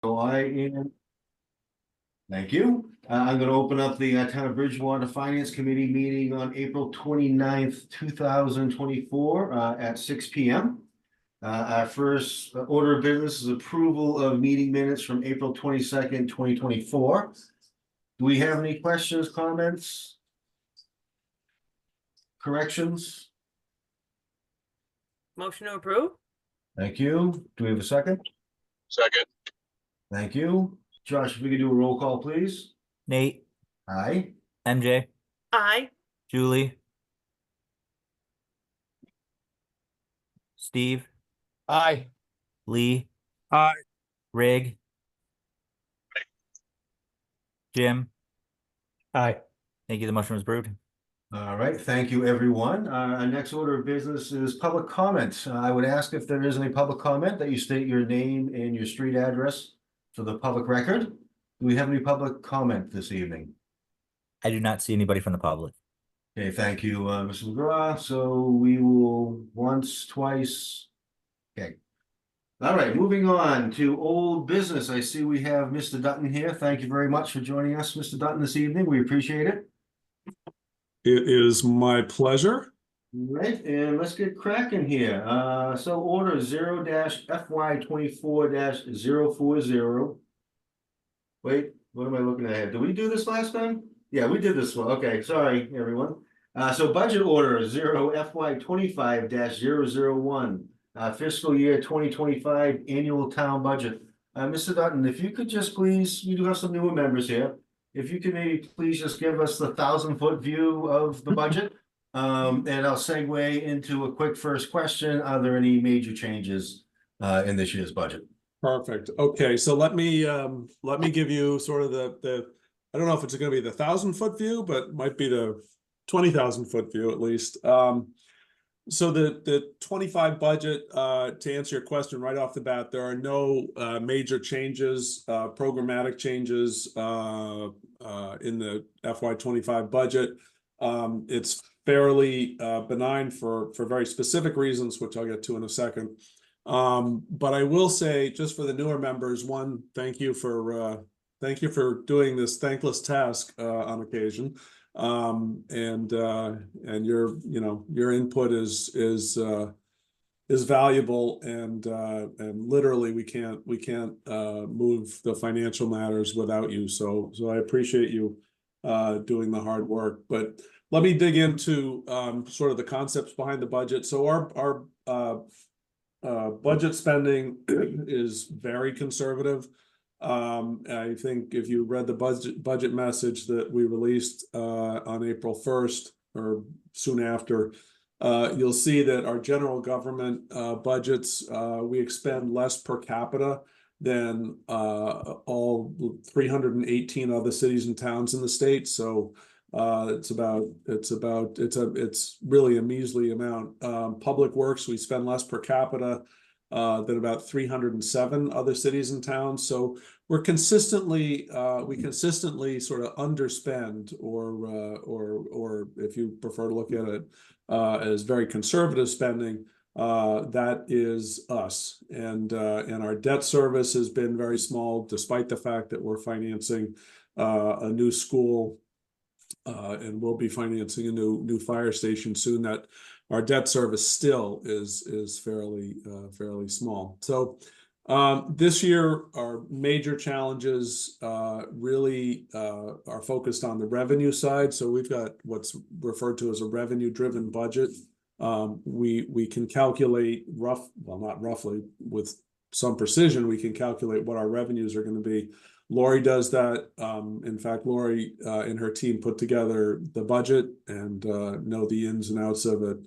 So I am. Thank you. I'm going to open up the Town of Bridgewater Finance Committee meeting on April 29th, 2024 at 6 p.m. Our first order of business is approval of meeting minutes from April 22nd, 2024. Do we have any questions, comments? Corrections? Motion to approve? Thank you. Do we have a second? Second. Thank you. Josh, if we could do a roll call, please. Nate, Aye. MJ, Aye. Julie, Steve, Aye. Lee, Aye. Rig, Jim. Aye. Thank you. The motion was approved. All right, thank you, everyone. Our next order of business is public comment. I would ask if there is any public comment that you state your name and your street address for the public record. Do we have any public comment this evening? I do not see anybody from the public. Okay, thank you, Mr. McGraw. So we will once, twice. Okay. All right, moving on to old business. I see we have Mr. Dutton here. Thank you very much for joining us, Mr. Dutton, this evening. We appreciate it. It is my pleasure. Right, and let's get cracking here. So order 0-FY24-040. Wait, what am I looking at here? Did we do this last time? Yeah, we did this one. Okay, sorry, everyone. So budget order 0-FY25-001, fiscal year 2025 annual town budget. Mr. Dutton, if you could just please, we do have some newer members here. If you could maybe please just give us the 1,000-foot view of the budget. And I'll segue into a quick first question. Are there any major changes in this year's budget? Perfect. Okay, so let me give you sort of the I don't know if it's going to be the 1,000-foot view, but might be the 20,000-foot view at least. So the 25 budget, to answer your question right off the bat, there are no major changes, programmatic changes in the FY25 budget. It's fairly benign for very specific reasons, which I'll get to in a second. But I will say, just for the newer members, one, thank you for doing this thankless task on occasion. And your input is valuable, and literally we can't move the financial matters without you. So I appreciate you doing the hard work. But let me dig into sort of the concepts behind the budget. So our budget spending is very conservative. I think if you read the budget message that we released on April 1st or soon after, you'll see that our general government budgets, we expend less per capita than all 318 other cities and towns in the state. So it's really a measly amount. Public works, we spend less per capita than about 307 other cities and towns. So we consistently sort of underspend, or if you prefer to look at it as very conservative spending, that is us. And our debt service has been very small, despite the fact that we're financing a new school, and we'll be financing a new fire station soon. That our debt service still is fairly small. So this year, our major challenges really are focused on the revenue side. So we've got what's referred to as a revenue-driven budget. We can calculate not roughly, with some precision, we can calculate what our revenues are going to be. Lori does that. In fact, Lori and her team put together the budget and know the ins and outs of it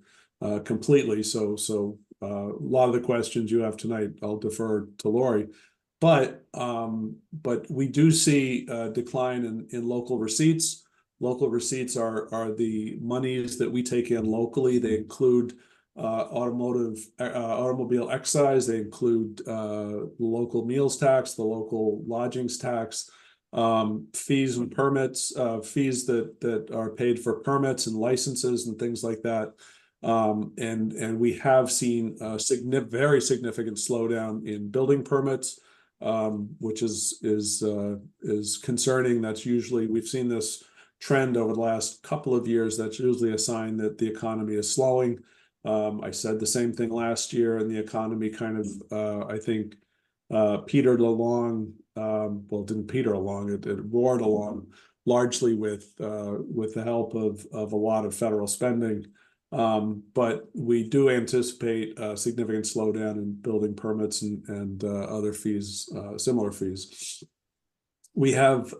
completely. So a lot of the questions you have tonight, I'll defer to Lori. But we do see a decline in local receipts. Local receipts are the monies that we take in locally. They include automobile excise. They include the local meals tax, the local lodgings tax, fees and permits, fees that are paid for permits and licenses and things like that. And we have seen a very significant slowdown in building permits. which is concerning. That's usually, we've seen this trend over the last couple of years. That's usually a sign that the economy is slowing. I said the same thing last year, and the economy kind of, I think, petered along. Well, didn't peter along; it roared along, largely with the help of a lot of federal spending. But we do anticipate a significant slowdown in building permits and other fees, similar fees. We have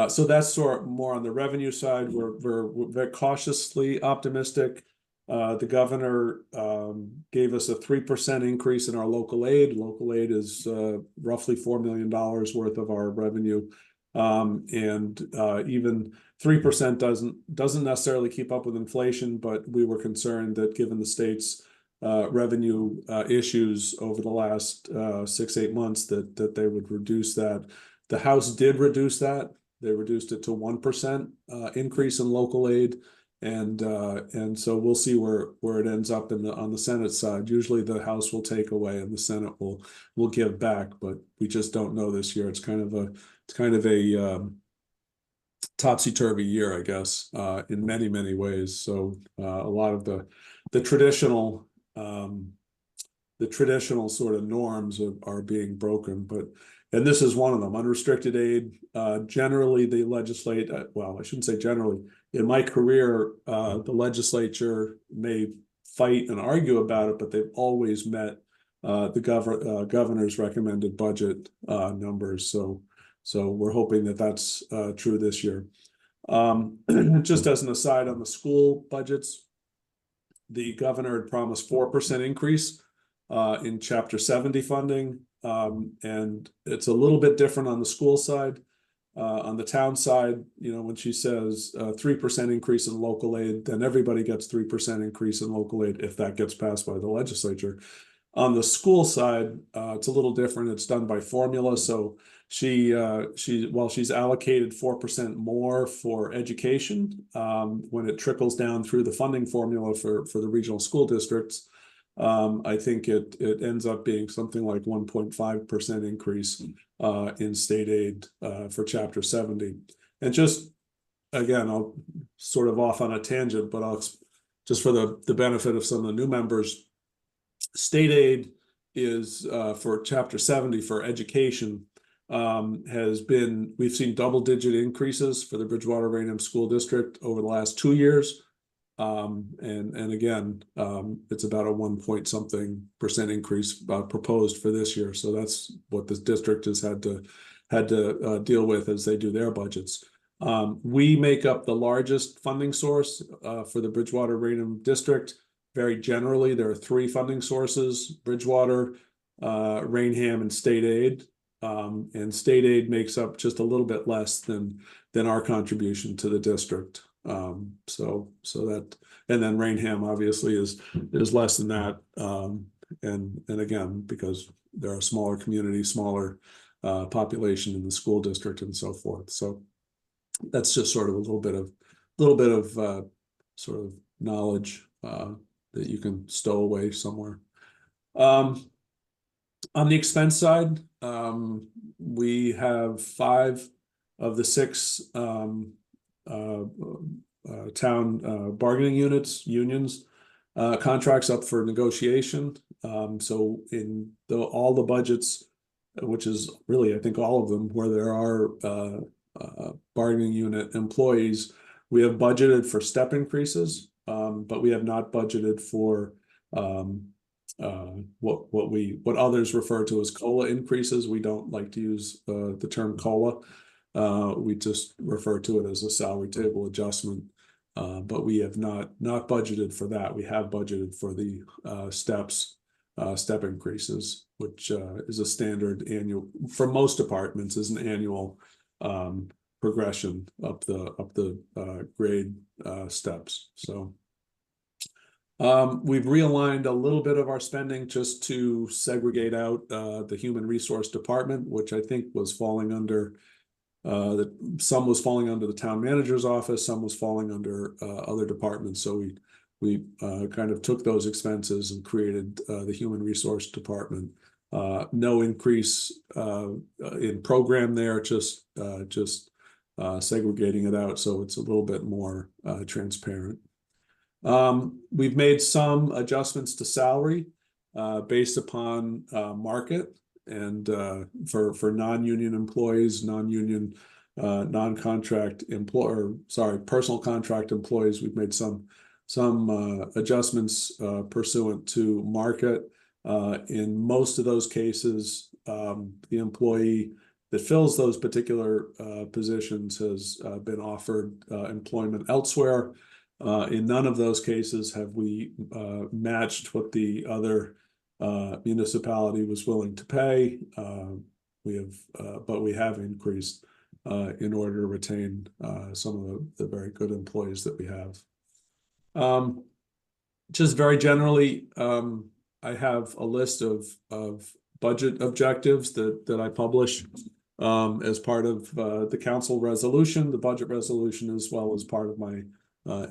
so that's sort of more on the revenue side. We're very cautiously optimistic. The governor gave us a 3% increase in our local aid. Local aid is roughly $4 million worth of our revenue. And even 3% doesn't necessarily keep up with inflation, but we were concerned that given the state's revenue issues over the last 6-8 months that they would reduce that. The House did reduce that. They reduced it to 1% increase in local aid. And so we'll see where it ends up on the Senate side. Usually the House will take away and the Senate will give back, but we just don't know this year. It's kind of a topsy-turvy year, I guess, in many ways. So a lot of the traditional sort of norms are being broken, and this is one of them. Unrestricted aid, generally they legislate, well, I shouldn't say generally. In my career, the legislature may fight and argue about it, but they've always met the governor's recommended budget numbers. So we're hoping that that's true this year. Just as an aside on the school budgets, the governor had promised 4% increase in Chapter 70 funding. And it's a little bit different on the school side. On the town side, when she says 3% increase in local aid, then everybody gets 3% increase in local aid if that gets passed by the legislature. On the school side, it's a little different. It's done by formula. So while she's allocated 4% more for education, when it trickles down through the funding formula for the regional school districts, I think it ends up being something like 1.5% increase in state aid for Chapter 70. And just, again, I'll sort of off on a tangent, but I'll just for the benefit of some of the new members, state aid is for Chapter 70 for education we've seen double-digit increases for the Bridgewater Rainham School District over the last 2 years. And again, it's about a 1-point-something% increase proposed for this year. So that's what this district has had to deal with as they do their budgets. We make up the largest funding source for the Bridgewater Rainham District. Very generally, there are 3 funding sources: Bridgewater, Rainham, and state aid. And state aid makes up just a little bit less than our contribution to the district. So that, and then Rainham obviously is less than that. And again, because they're a smaller community, smaller population in the school district and so forth. So that's just sort of a little bit of sort of knowledge that you can stow away somewhere. On the expense side, we have 5 of the 6 town bargaining unions contracts up for negotiation. So in all the budgets, which is really, I think, all of them where there are bargaining unit employees, we have budgeted for step increases, but we have not budgeted for what others refer to as COLA increases. We don't like to use the term COLA. We just refer to it as a salary table adjustment, but we have not budgeted for that. We have budgeted for the step increases, which is a standard annual for most departments, is an annual progression up the grade steps. So we've realigned a little bit of our spending just to segregate out the human resource department, which I think was falling under some was falling under the town manager's office, some was falling under other departments. So we kind of took those expenses and created the human resource department. no increase in program there, just segregating it out so it's a little bit more transparent. We've made some adjustments to salary based upon market, and for non-union employees, non-union non-contract personal contract employees, we've made some adjustments pursuant to market. In most of those cases, the employee that fills those particular positions has been offered employment elsewhere. In none of those cases have we matched what the other municipality was willing to pay. But we have increased in order to retain some of the very good employees that we have. Just very generally, I have a list of budget objectives that I publish as part of the council resolution, the budget resolution, as well as part of my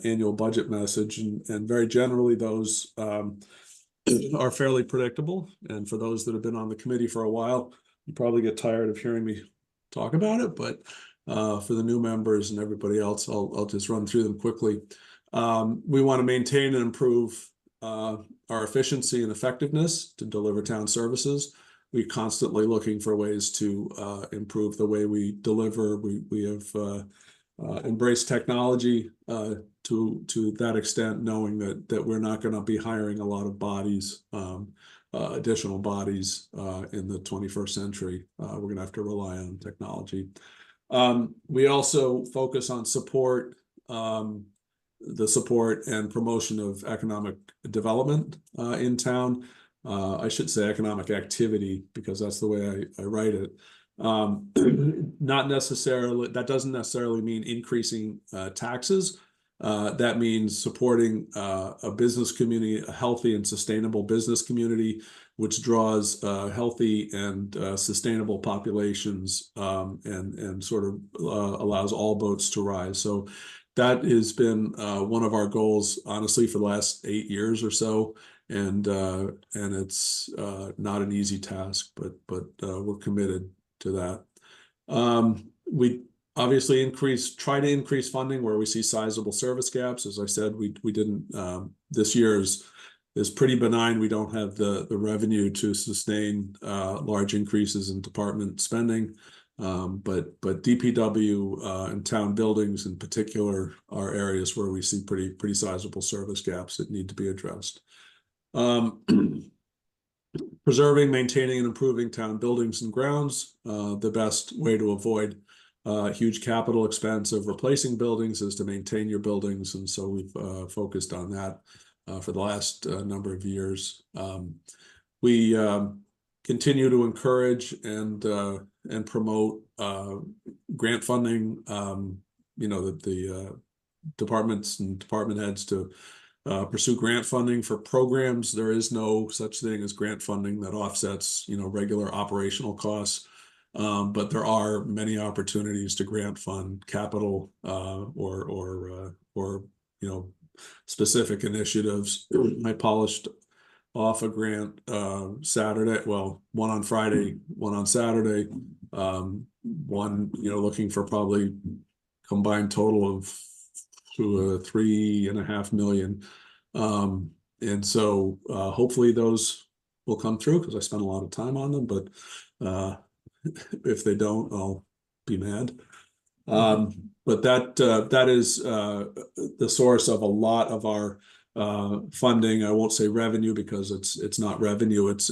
annual budget message. And very generally, those are fairly predictable. And for those that have been on the committee for a while, you probably get tired of hearing me talk about it. But for the new members and everybody else, I'll just run through them quickly. We want to maintain and improve our efficiency and effectiveness to deliver town services. We're constantly looking for ways to improve the way we deliver. We have embraced technology to that extent, knowing that we're not going to be hiring a lot of bodies, additional bodies in the 21st century. We're going to have to rely on technology. We also focus on support, the support and promotion of economic development in town. I should say economic activity, because that's the way I write it. Not necessarily, that doesn't necessarily mean increasing taxes. That means supporting a business community, a healthy and sustainable business community, which draws healthy and sustainable populations, and sort of allows all boats to rise. So that has been one of our goals, honestly, for the last 8 years or so. And it's not an easy task, but we're committed to that. We obviously try to increase funding where we see sizable service gaps. As I said, we didn't, this year is pretty benign. We don't have the revenue to sustain large increases in department spending. But DPW and town buildings in particular are areas where we see pretty sizable service gaps that need to be addressed. Preserving, maintaining, and improving town buildings and grounds. The best way to avoid huge capital expense of replacing buildings is to maintain your buildings, and so we've focused on that for the last number of years. We continue to encourage and promote grant funding. The departments and department heads to pursue grant funding for programs. There is no such thing as grant funding that offsets, regular operational costs. But there are many opportunities to grant fund capital or specific initiatives. I polished off a grant Saturday, well, one on Friday, one on Saturday, one looking for probably combined total of $3.5 million. And so hopefully those will come through, because I spent a lot of time on them, but if they don't, I'll be mad. But that is the source of a lot of our funding. I won't say revenue, because it's not revenue. It's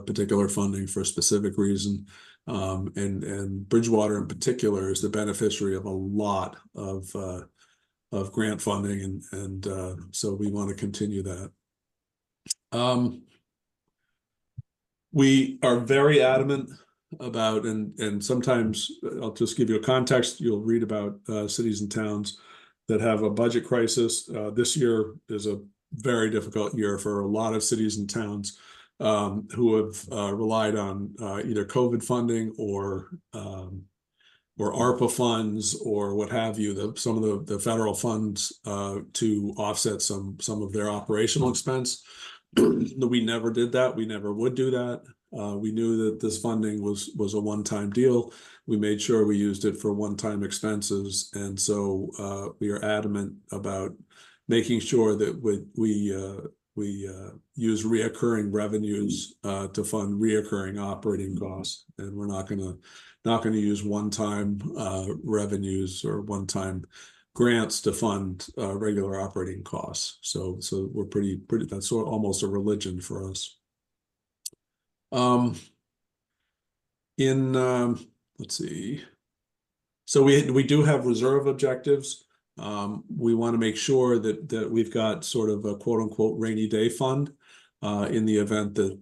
particular funding for a specific reason. And Bridgewater in particular is the beneficiary of a lot of grant funding, and so we want to continue that. We are very adamant about, and sometimes I'll just give you a context. You'll read about cities and towns that have a budget crisis. This year is a very difficult year for a lot of cities and towns who have relied on either COVID funding or ARPA funds or what have you, some of the federal funds to offset some of their operational expense. We never did that. We never would do that. We knew that this funding was a one-time deal. We made sure we used it for one-time expenses, and so we are adamant about making sure that we use reoccurring revenues to fund reoccurring operating costs, and we're not gonna use one-time revenues or one-time grants to fund regular operating costs. So we're pretty that's almost a religion for us. Let's see. So we do have reserve objectives. We want to make sure that we've got sort of a quote unquote rainy day fund in the event that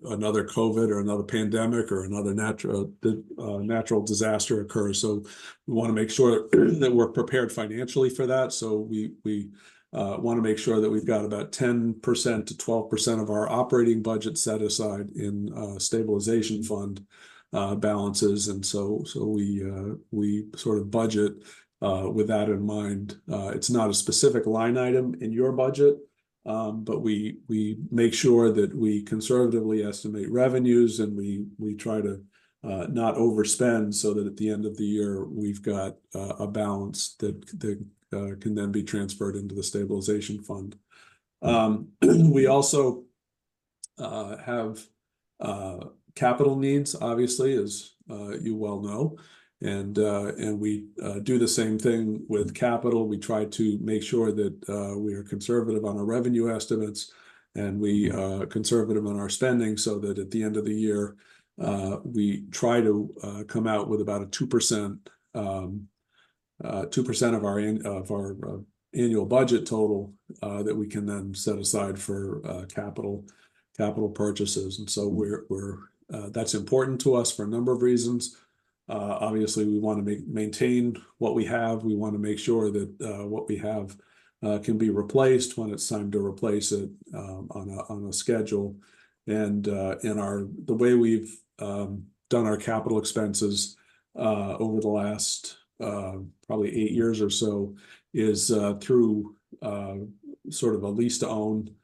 another COVID or another pandemic or another natural disaster occurs. So we want to make sure that we're prepared financially for that. So we want to make sure that we've got about 10% to 12% of our operating budget set aside in stabilization fund balances, and so we sort of budget with that in mind. It's not a specific line item in your budget, but we make sure that we conservatively estimate revenues, and we try to not overspend, so that at the end of the year we've got a balance that can then be transferred into the stabilization fund. We also have capital needs, obviously, as you well know, and we do the same thing with capital. We try to make sure that we are conservative on our revenue estimates, and we conservative on our spending, so that at the end of the year we try to come out with about a 2% of our annual budget total that we can then set aside for capital purchases. And so we're that's important to us for a number of reasons. Obviously, we want to maintain what we have. We want to make sure that what we have can be replaced when it's time to replace it on a schedule. And in the way we've done our capital expenses over the last probably 8 years or so is through sort of a lease to own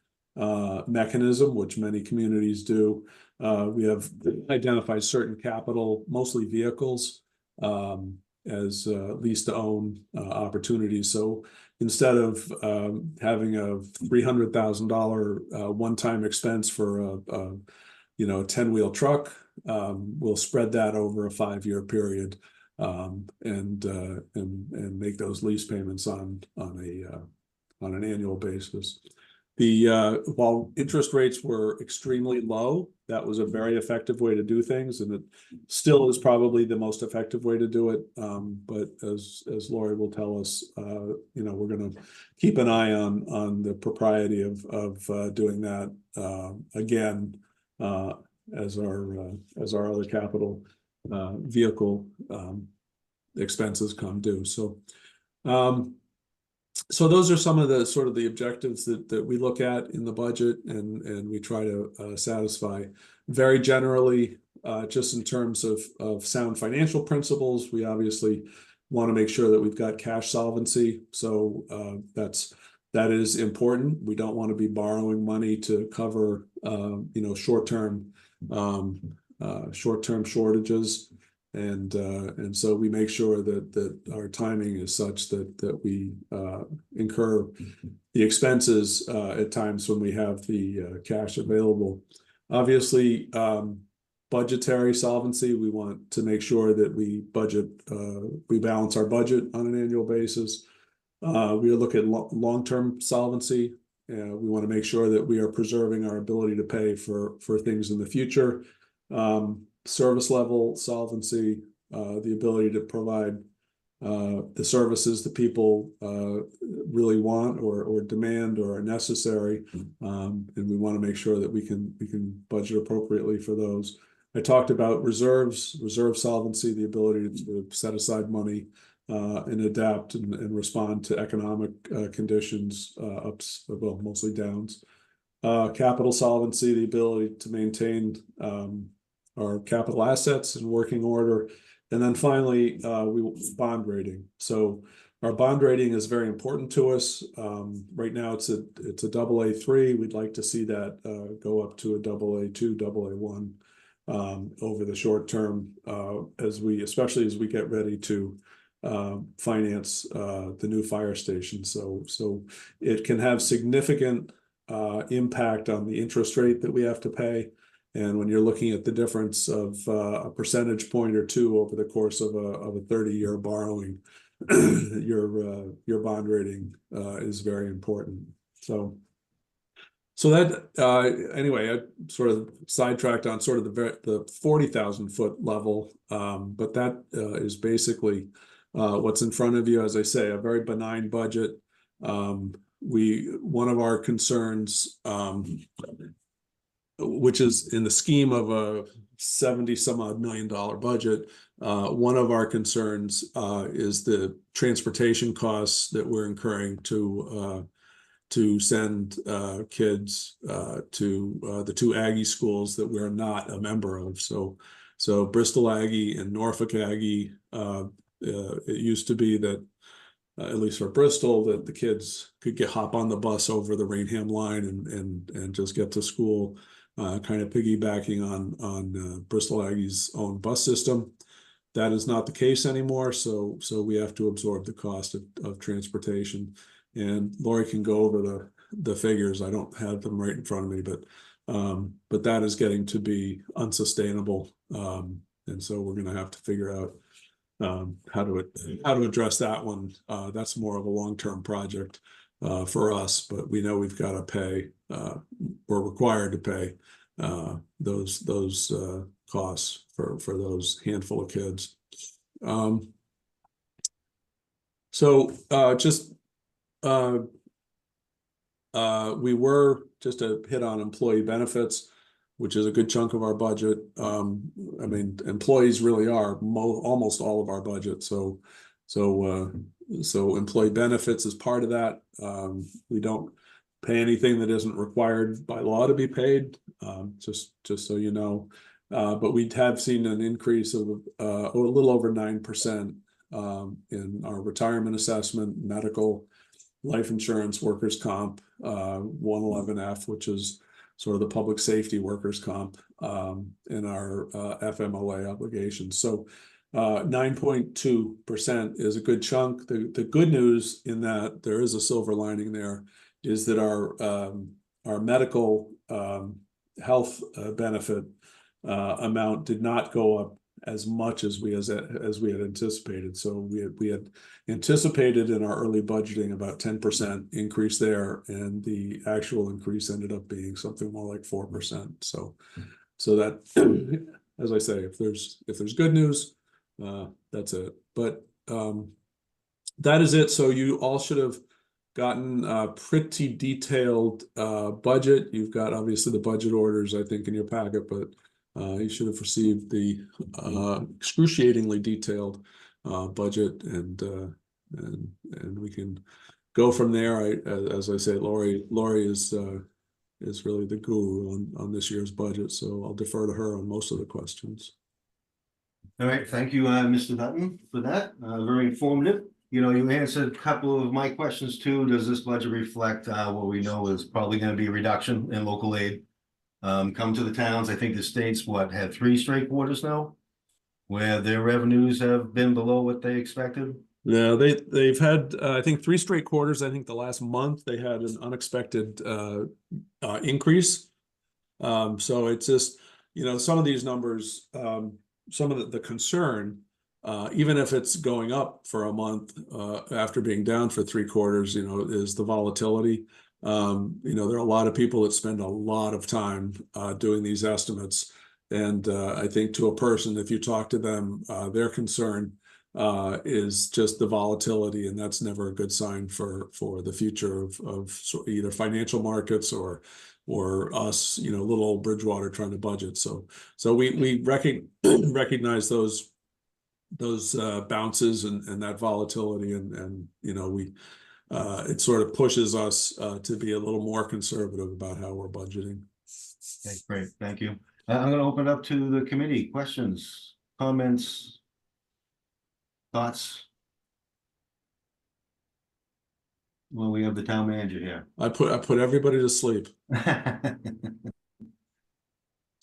mechanism, which many communities do. We have identified certain capital, mostly vehicles, as lease to own opportunities. So instead of having a $300,000 one-time expense for a 10-wheel truck, we'll spread that over a 5-year period, and make those lease payments on an annual basis. While interest rates were extremely low, that was a very effective way to do things, and it still is probably the most effective way to do it. But as Lori will tell us, we're going to keep an eye on the propriety of doing that again as our other capital vehicle expenses come due. So those are some of the sort of the objectives that we look at in the budget, and we try to satisfy. Very generally, just in terms of sound financial principles, we obviously want to make sure that we've got cash solvency. So that is important. We don't want to be borrowing money to cover short-term shortages. And so we make sure that our timing is such that we incur the expenses at times when we have the cash available. Obviously, budgetary solvency, we want to make sure that we balance our budget on an annual basis. We look at long-term solvency. We want to make sure that we are preserving our ability to pay for things in the future. Service level solvency, the ability to provide the services that people really want or demand or are necessary, and we want to make sure that we can budget appropriately for those. I talked about reserve solvency, the ability to set aside money and adapt and respond to economic conditions, ups, well, mostly downs. Capital solvency, the ability to maintain our capital assets in working order. And then finally, bond rating. So our bond rating is very important to us. Right now it's a AA3. We'd like to see that go up to a AA2, AA1 over the short term, especially as we get ready to finance the new fire station. So it can have significant impact on the interest rate that we have to pay. And when you're looking at the difference of a percentage point or two over the course of a 30-year borrowing, your bond rating is very important. So that anyway, I sort of sidetracked on sort of the 40,000 foot level, but that is basically what's in front of you. As I say, a very benign budget. One of our concerns, which is in the scheme of a 70 some odd $1 million budget, one of our concerns is the transportation costs that we're incurring to send kids to the two Aggie schools that we're not a member of. So Bristol Aggie and Norfolk Aggie, it used to be that, at least for Bristol, that the kids could hop on the bus over the Rainham line and just get to school, kind of piggybacking on Bristol Aggie's own bus system. That is not the case anymore. So we have to absorb the cost of transportation. And Lori can go over the figures. I don't have them right in front of me, but that is getting to be unsustainable. And so we're going to have to figure out how to address that one. That's more of a long-term project for us, but we know we've got to pay. We're required to pay those costs for those handful of kids. We were just to hit on employee benefits, which is a good chunk of our budget. I mean, employees really are almost all of our budget. So employee benefits is part of that. We don't pay anything that isn't required by law to be paid, just so you know. But we have seen an increase of a little over 9% in our retirement assessment, medical, life insurance, workers' comp, 111F, which is sort of the public safety workers' comp, in our FMLA obligations. So 9.2% is a good chunk. The good news in that there is a silver lining there is that our medical health benefit amount did not go up as much as we had anticipated. So we had anticipated in our early budgeting about 10% increase there, and the actual increase ended up being something more like 4%. So that, as I say, if there's good news, that's it. But that is it. So you all should have gotten a pretty detailed budget. You've got obviously the budget orders, I think, in your packet, but you should have received the excruciatingly detailed budget, and we can go from there. As I say, Lori is really the guru on this year's budget, so I'll defer to her on most of the questions. All right, thank you, Mr. Dutton, for that. Very informative. You know, you answered a couple of my questions too. Does this budget reflect what we know is probably going to be a reduction in local aid? Come to the towns. I think the state's had 3 straight quarters now where their revenues have been below what they expected. Yeah, they've had I think 3 straight quarters. I think the last month they had an unexpected increase. So it's just, you know, some of these numbers, some of the concern, even if it's going up for a month after being down for 3 quarters, you know, is the volatility. You know, there are a lot of people that spend a lot of time doing these estimates. And I think to a person, if you talk to them, their concern is just the volatility. And that's never a good sign for the future of either financial markets or us, you know, little old Bridgewater trying to budget. So we recognize those bounces and that volatility. And you know, it sort of pushes us to be a little more conservative about how we're budgeting. Okay, great. Thank you. I'm going to open it up to the committee. Questions, comments, thoughts? Well, we have the town manager here. I put everybody to sleep. That's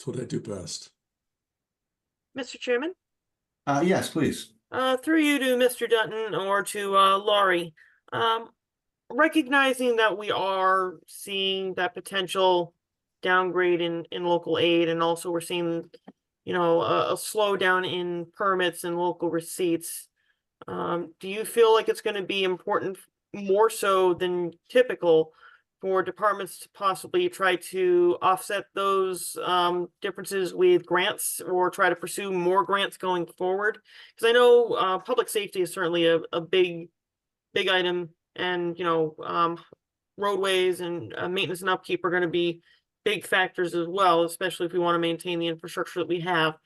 what I do best. Mr. Chairman, Yes, please. through you to Mr. Dutton or to Laurie. Recognizing that we are seeing that potential downgrade in local aid, and also we're seeing, you know, a slowdown in permits and local receipts. Do you feel like it's going to be important, more so than typical, for departments to possibly try to offset those differences with grants, or try to pursue more grants going forward? Because I know public safety is certainly a big item, and you know, roadways and maintenance and upkeep are going to be big factors as well, especially if we want to maintain the infrastructure that we have.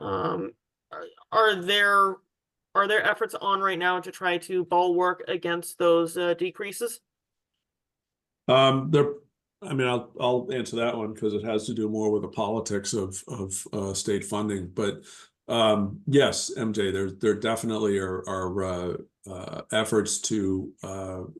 Are there efforts on right now to try to bulwark against those decreases? I mean, I'll answer that one because it has to do more with the politics of state funding. But yes, MJ, there definitely are efforts to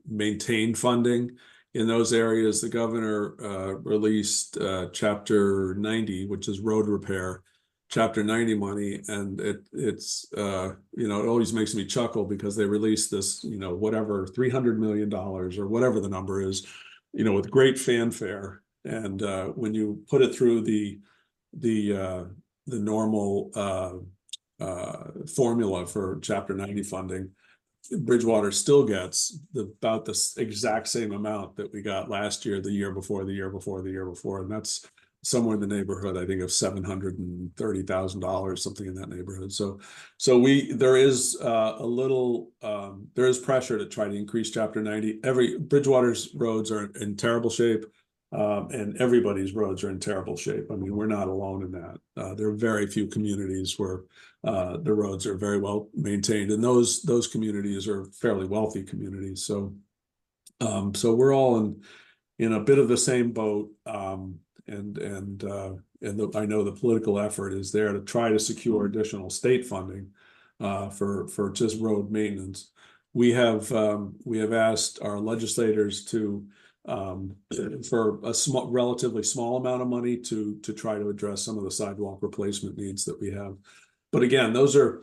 maintain funding in those areas. The governor released Chapter 90, which is road repair, Chapter 90 money, and it's you know, it always makes me chuckle because they released this, you know, whatever, $300 million or whatever the number is, you know, with great fanfare. And when you put it through the normal formula for Chapter 90 funding, Bridgewater still gets about the exact same amount that we got last year, the year before, and that's somewhere in the neighborhood, I think, of $730,000, something in that neighborhood. So there is there is pressure to try to increase Chapter 90. Bridgewater's roads are in terrible shape, and everybody's roads are in terrible shape. I mean, we're not alone in that. There are very few communities where the roads are very well maintained, and those communities are fairly wealthy communities. So we're all in a bit of the same boat. And I know the political effort is there to try to secure additional state funding for just road maintenance. We have asked our legislators to for a relatively small amount of money to try to address some of the sidewalk replacement needs that we have. But again, those are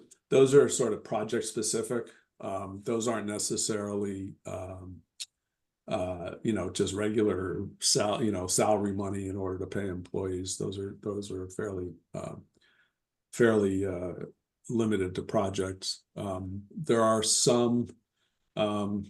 sort of project specific. Those aren't necessarily you know, just regular salary money in order to pay employees. Those are fairly limited to projects. There are some kind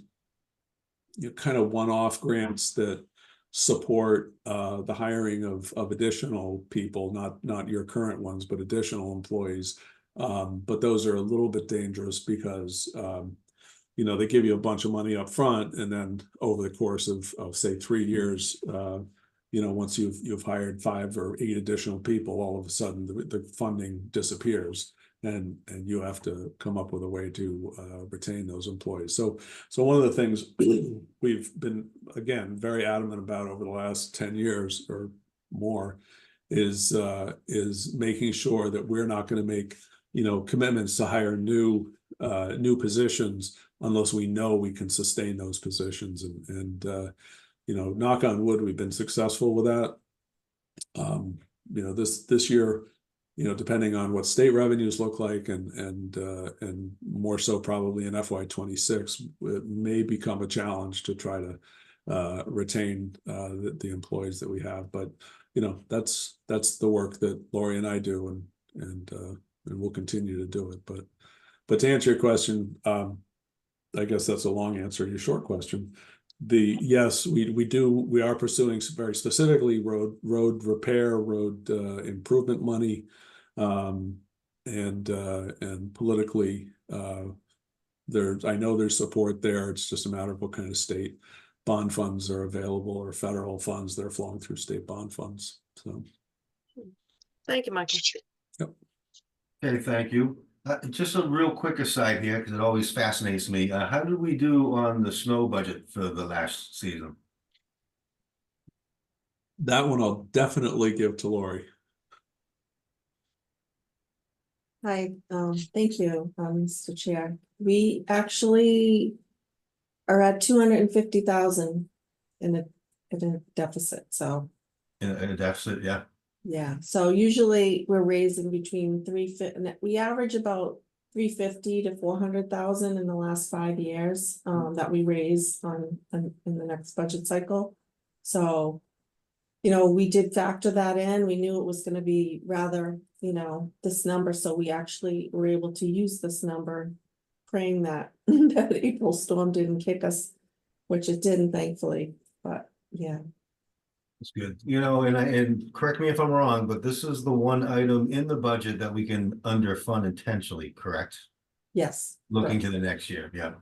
of one-off grants that support the hiring of additional people, not your current ones, but additional employees. But those are a little bit dangerous because you know, they give you a bunch of money up front, and then over the course of say 3 years, you know, once you've hired 5 or 8 additional people, all of a sudden the funding disappears, and you have to come up with a way to retain those employees. So one of the things we've been, again, very adamant about over the last 10 years or more is making sure that we're not going to make, you know, commitments to hire new positions unless we know we can sustain those positions. And you know, knock on wood, we've been successful with that. You know, this year, you know, depending on what state revenues look like, and more so probably in FY26, it may become a challenge to try to retain the employees that we have. But you know, that's the work that Lori and I do, and we'll continue to do it. But to answer your question, I guess that's a long answer to your short question. Yes, we are pursuing very specifically road repair, road improvement money, and politically, I know there's support there. It's just a matter of what kind of state bond funds are available, or federal funds that are flowing through state bond funds. So, Thank you, Michael. yep. Okay, thank you. Just a real quick aside here, because it always fascinates me. How did we do on the snow budget for the last season? That one I'll definitely give to Lori. Hi, thank you, Mr. Chair. We actually are at 250,000 in a deficit, so. In a deficit, yeah. Yeah, so usually we're raising between we average about 350 to 400,000 in the last 5 years, that we raise in the next budget cycle. So, we did factor that in. We knew it was gonna be rather, this number, so we actually were able to use this number, praying that that April storm didn't kick us, which it didn't, thankfully, but yeah. It's good, and correct me if I'm wrong, but this is the one item in the budget that we can underfund intentionally, correct? Yes. Looking to the next year, yeah.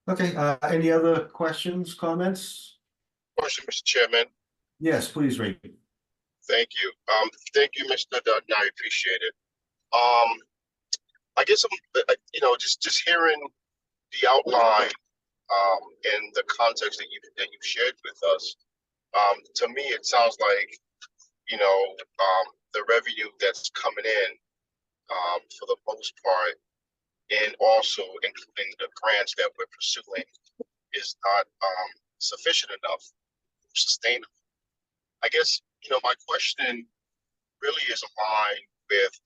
Okay, any other questions, comments? Question, Mr. Chairman. Yes, please, Ray. Thank you. Thank you, Mr. Dutton. I appreciate it. I guess I'm, just hearing the outline, and the context that you've shared with us. To me, it sounds like, the revenue that's coming in, for the most part, and also including the grants that we're pursuing, is not sufficient enough, sustainable. I guess, my question really is aligned with,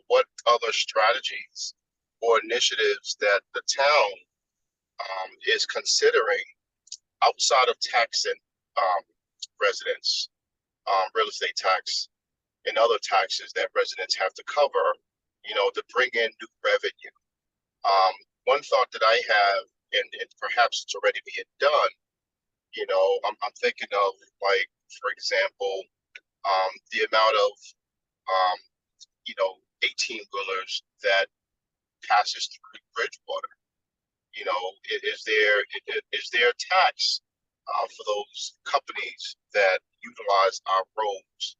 what other strategies or initiatives that the town is considering outside of taxing residents, real estate tax, and other taxes that residents have to cover, to bring in new revenue. One thought that I have, and perhaps it's already being done, I'm thinking of, like, for example, the amount of 18-wheelers that passes through Bridgewater. Is there a tax for those companies that utilize our roads?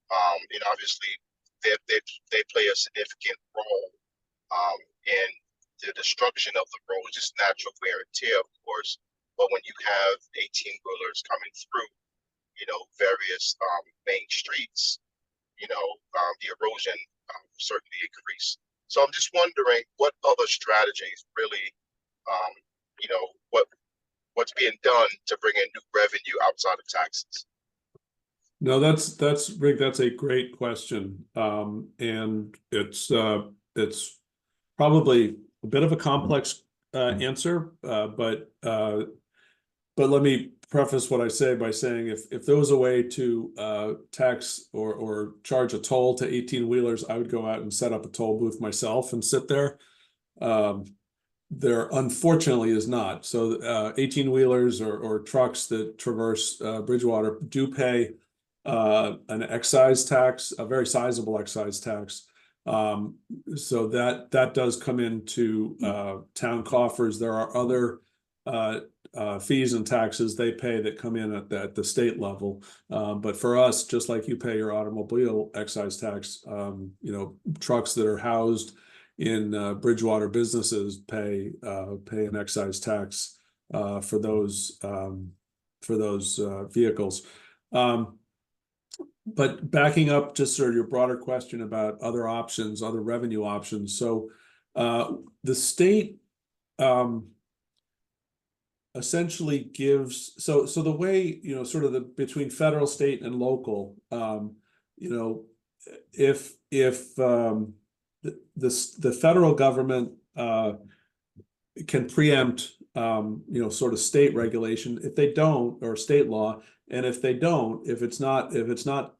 And obviously, they play a significant role in the destruction of the roads, just natural wear and tear, of course. But when you have 18-wheelers coming through, various main streets, the erosion certainly increase. So I'm just wondering what other strategies really, what's being done to bring in new revenue outside of taxes. No, that's Rick, that's a great question. And it's probably a bit of a complex answer, but let me preface what I say by saying if there was a way to tax or charge a toll to 18-wheelers, I would go out and set up a toll booth myself and sit there. There unfortunately is not. So 18-wheelers or trucks that traverse Bridgewater do pay an excise tax, a very sizable excise tax. So that does come into town coffers. There are other fees and taxes they pay that come in at the state level. But for us, just like you pay your automobile excise tax, trucks that are housed in Bridgewater businesses pay an excise tax for those vehicles. But backing up to sort of your broader question about other options, other revenue options. So the state essentially gives, so the way, sort of the between federal, state, and local, if the federal government can preempt sort of state regulation if they don't, or state law, and if they don't, if it's not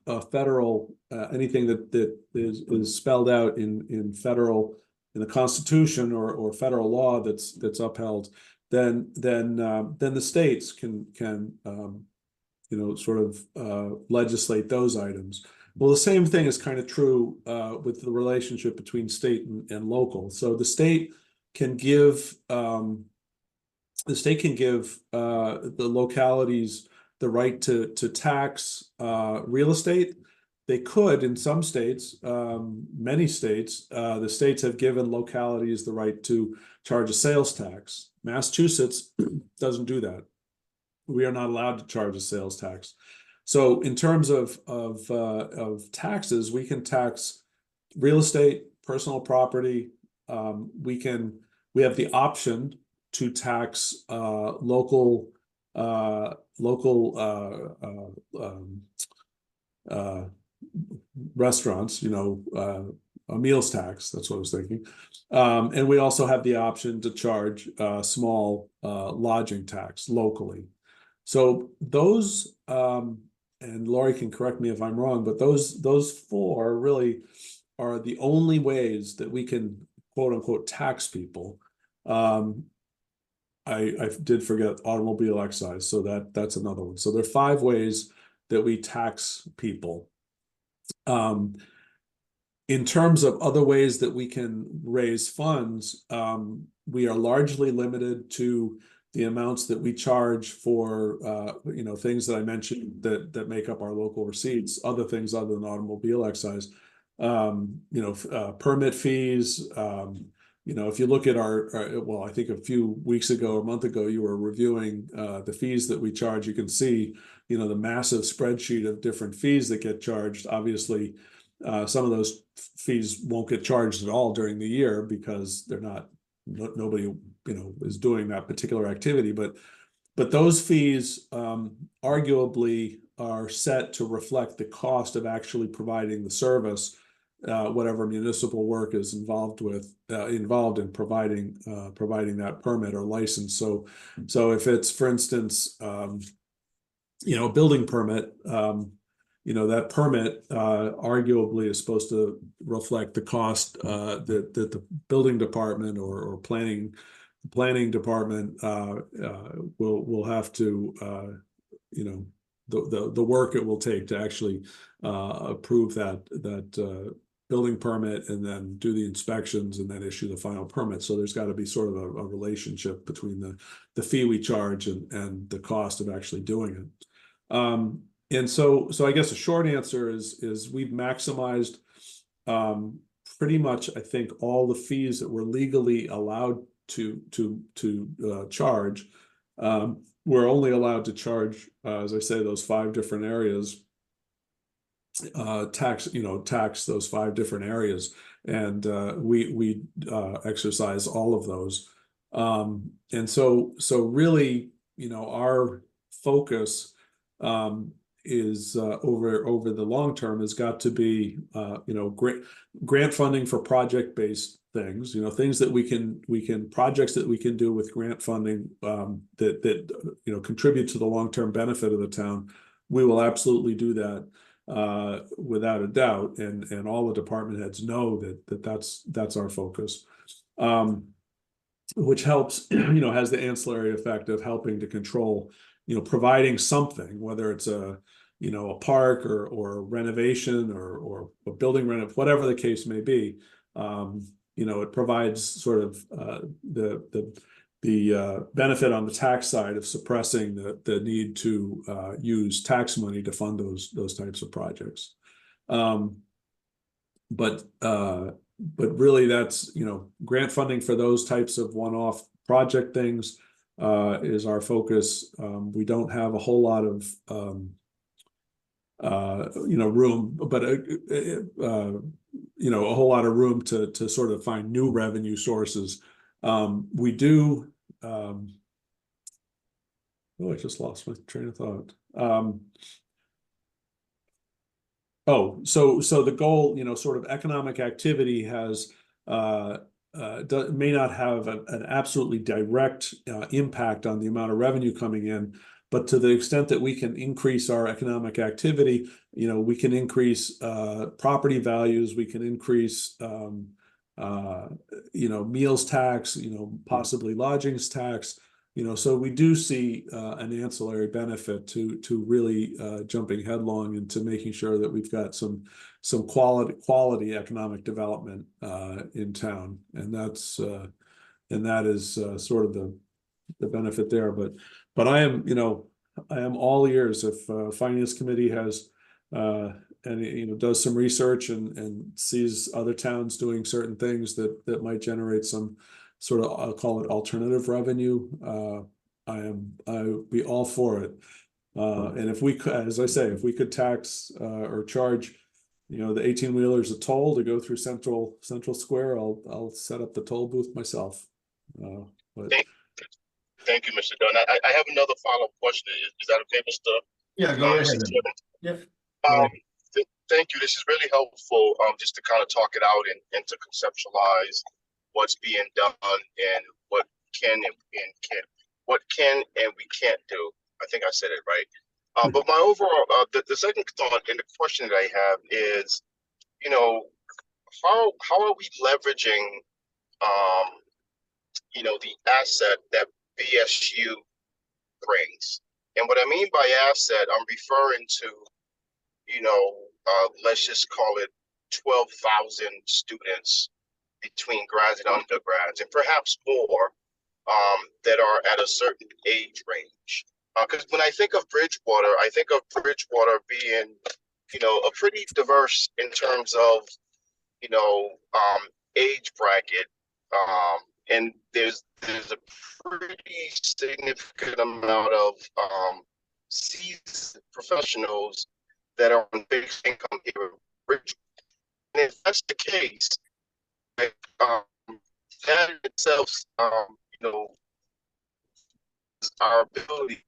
a federal anything that is spelled out in the Constitution or federal law that's upheld, then the states can sort of legislate those items. Well, the same thing is kind of true with the relationship between state and local. So the state can give the localities the right to tax real estate. They could in some states, many states, the states have given localities the right to charge a sales tax. Massachusetts doesn't do that. We are not allowed to charge a sales tax. So in terms of taxes, we can tax real estate, personal property. We have the option to tax local restaurants, a meals tax, that's what I was thinking. And we also have the option to charge a small lodging tax locally. So those, and Laurie can correct me if I'm wrong, but those four really are the only ways that we can quote unquote tax people. I did forget automobile excise, so that's another one. So there are 5 ways that we tax people. In terms of other ways that we can raise funds, we are largely limited to the amounts that we charge for, things that I mentioned that make up our local receipts, other things other than automobile excise, permit fees. If you look at well, I think a few weeks ago, a month ago, you were reviewing the fees that we charge. You can see, the massive spreadsheet of different fees that get charged. Obviously, some of those fees won't get charged at all during the year because they're not, nobody, is doing that particular activity. But those fees arguably are set to reflect the cost of actually providing the service, whatever municipal work is involved in providing that permit or license. So if it's, for instance, a building permit, that permit arguably is supposed to reflect the cost that the building department or planning department will have to, the work it will take to actually approve that building permit and then do the inspections and then issue the final permit. So there's got to be sort of a relationship between the fee we charge and the cost of actually doing it. And so I guess a short answer is we've maximized pretty much, I think, all the fees that we're legally allowed to charge. We're only allowed to charge, as I say, those 5 different areas, tax those 5 different areas, and we exercise all of those. And so really, our focus is over the long term has got to be grant funding for project-based things, things that we can projects that we can do with grant funding that contribute to the long-term benefit of the town. We will absolutely do that without a doubt, and all the department heads know that's our focus, which helps, has the ancillary effect of helping to control, providing something, whether it's a park or renovation or a building renovation, whatever the case may be. It provides sort of the benefit on the tax side of suppressing the need to use tax money to fund those types of projects. But really, that's grant funding for those types of one-off project things is our focus. We don't have a whole lot of room, but a whole lot of room to sort of find new revenue sources. We do. Oh, I just lost my train of thought. So the goal, sort of economic activity has may not have an absolutely direct impact on the amount of revenue coming in, but to the extent that we can increase our economic activity, we can increase property values, we can increase meals tax, possibly lodgings tax, so we do see an ancillary benefit to really jumping headlong into making sure that we've got some quality economic development in town, and that is sort of the benefit there. But I am all ears if Finance Committee has and does some research and sees other towns doing certain things that might generate some sort of, I'll call it alternative revenue. I would be all for it. And if we could, as I say, if we could tax or charge, the 18-wheelers a toll to go through Central Square, I'll set up the toll booth myself. But thank you, Mr. Dunn. I have another follow-up question. Is that okay, Mr. Yeah, go ahead. Mr. Chairman? Yep. thank you. This is really helpful, just to kind of talk it out and to conceptualize what's being done and what what can and we can't do. I think I said it right. But my overall, the second thought and the question that I have is, you know, how are we leveraging, you know, the asset that BSU brings? And what I mean by asset, I'm referring to, you know, let's just call it 12,000 students between grads and undergrads, and perhaps more, that are at a certain age range. Because when I think of Bridgewater, I think of Bridgewater being, you know, a pretty diverse in terms of, you know, age bracket, and there's a pretty significant amount of seasoned professionals that are on fixed income here in Bridgewater. And if that's the case, like, that itself, you know, is our ability,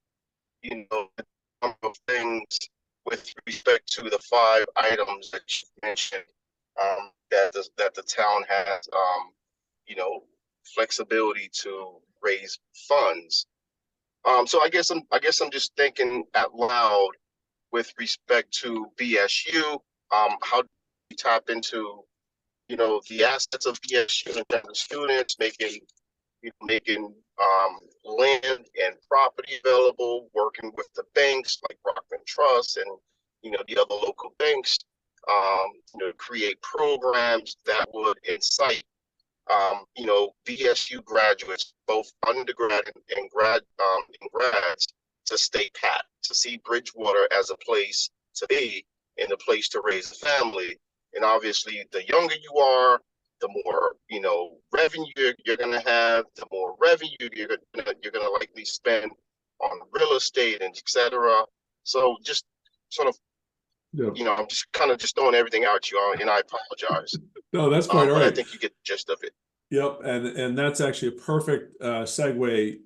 you know, a number of things with respect to the 5 items that you mentioned, that the town has, you know, flexibility to raise funds. So I guess I'm just thinking out loud with respect to BSU. How do we tap into, you know, the assets of BSU in terms of students making land and property available, working with the banks like Rockland Trust and, you know, the other local banks, you know, create programs that would incite, you know, BSU graduates, both undergrad and grads, to stay pat, to see Bridgewater as a place to be and a place to raise a family. And obviously, the younger you are, the more, you know, revenue you're going to have, the more revenue you're going to likely spend on real estate and etc. So just sort of, Yeah. you know, I'm just kind of just throwing everything out you all, and I apologize. No, that's quite all But I right. think you get the gist of it. Yep, and that's actually a perfect segue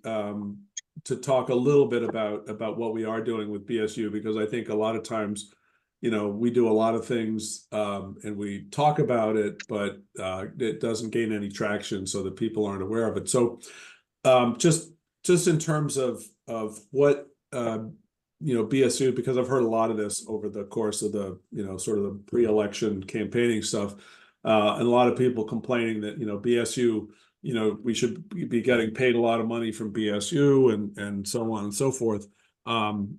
to talk a little bit about what we are doing with BSU, because I think a lot of times, you know, we do a lot of things and we talk about it, but it doesn't gain any traction, so that people aren't aware of it. So just in terms of what you know, BSU, because I've heard a lot of this over the course of the, you know, sort of the pre-election campaigning stuff. And a lot of people complaining that, you know, BSU, you know, we should be getting paid a lot of money from BSU and so on and so forth. And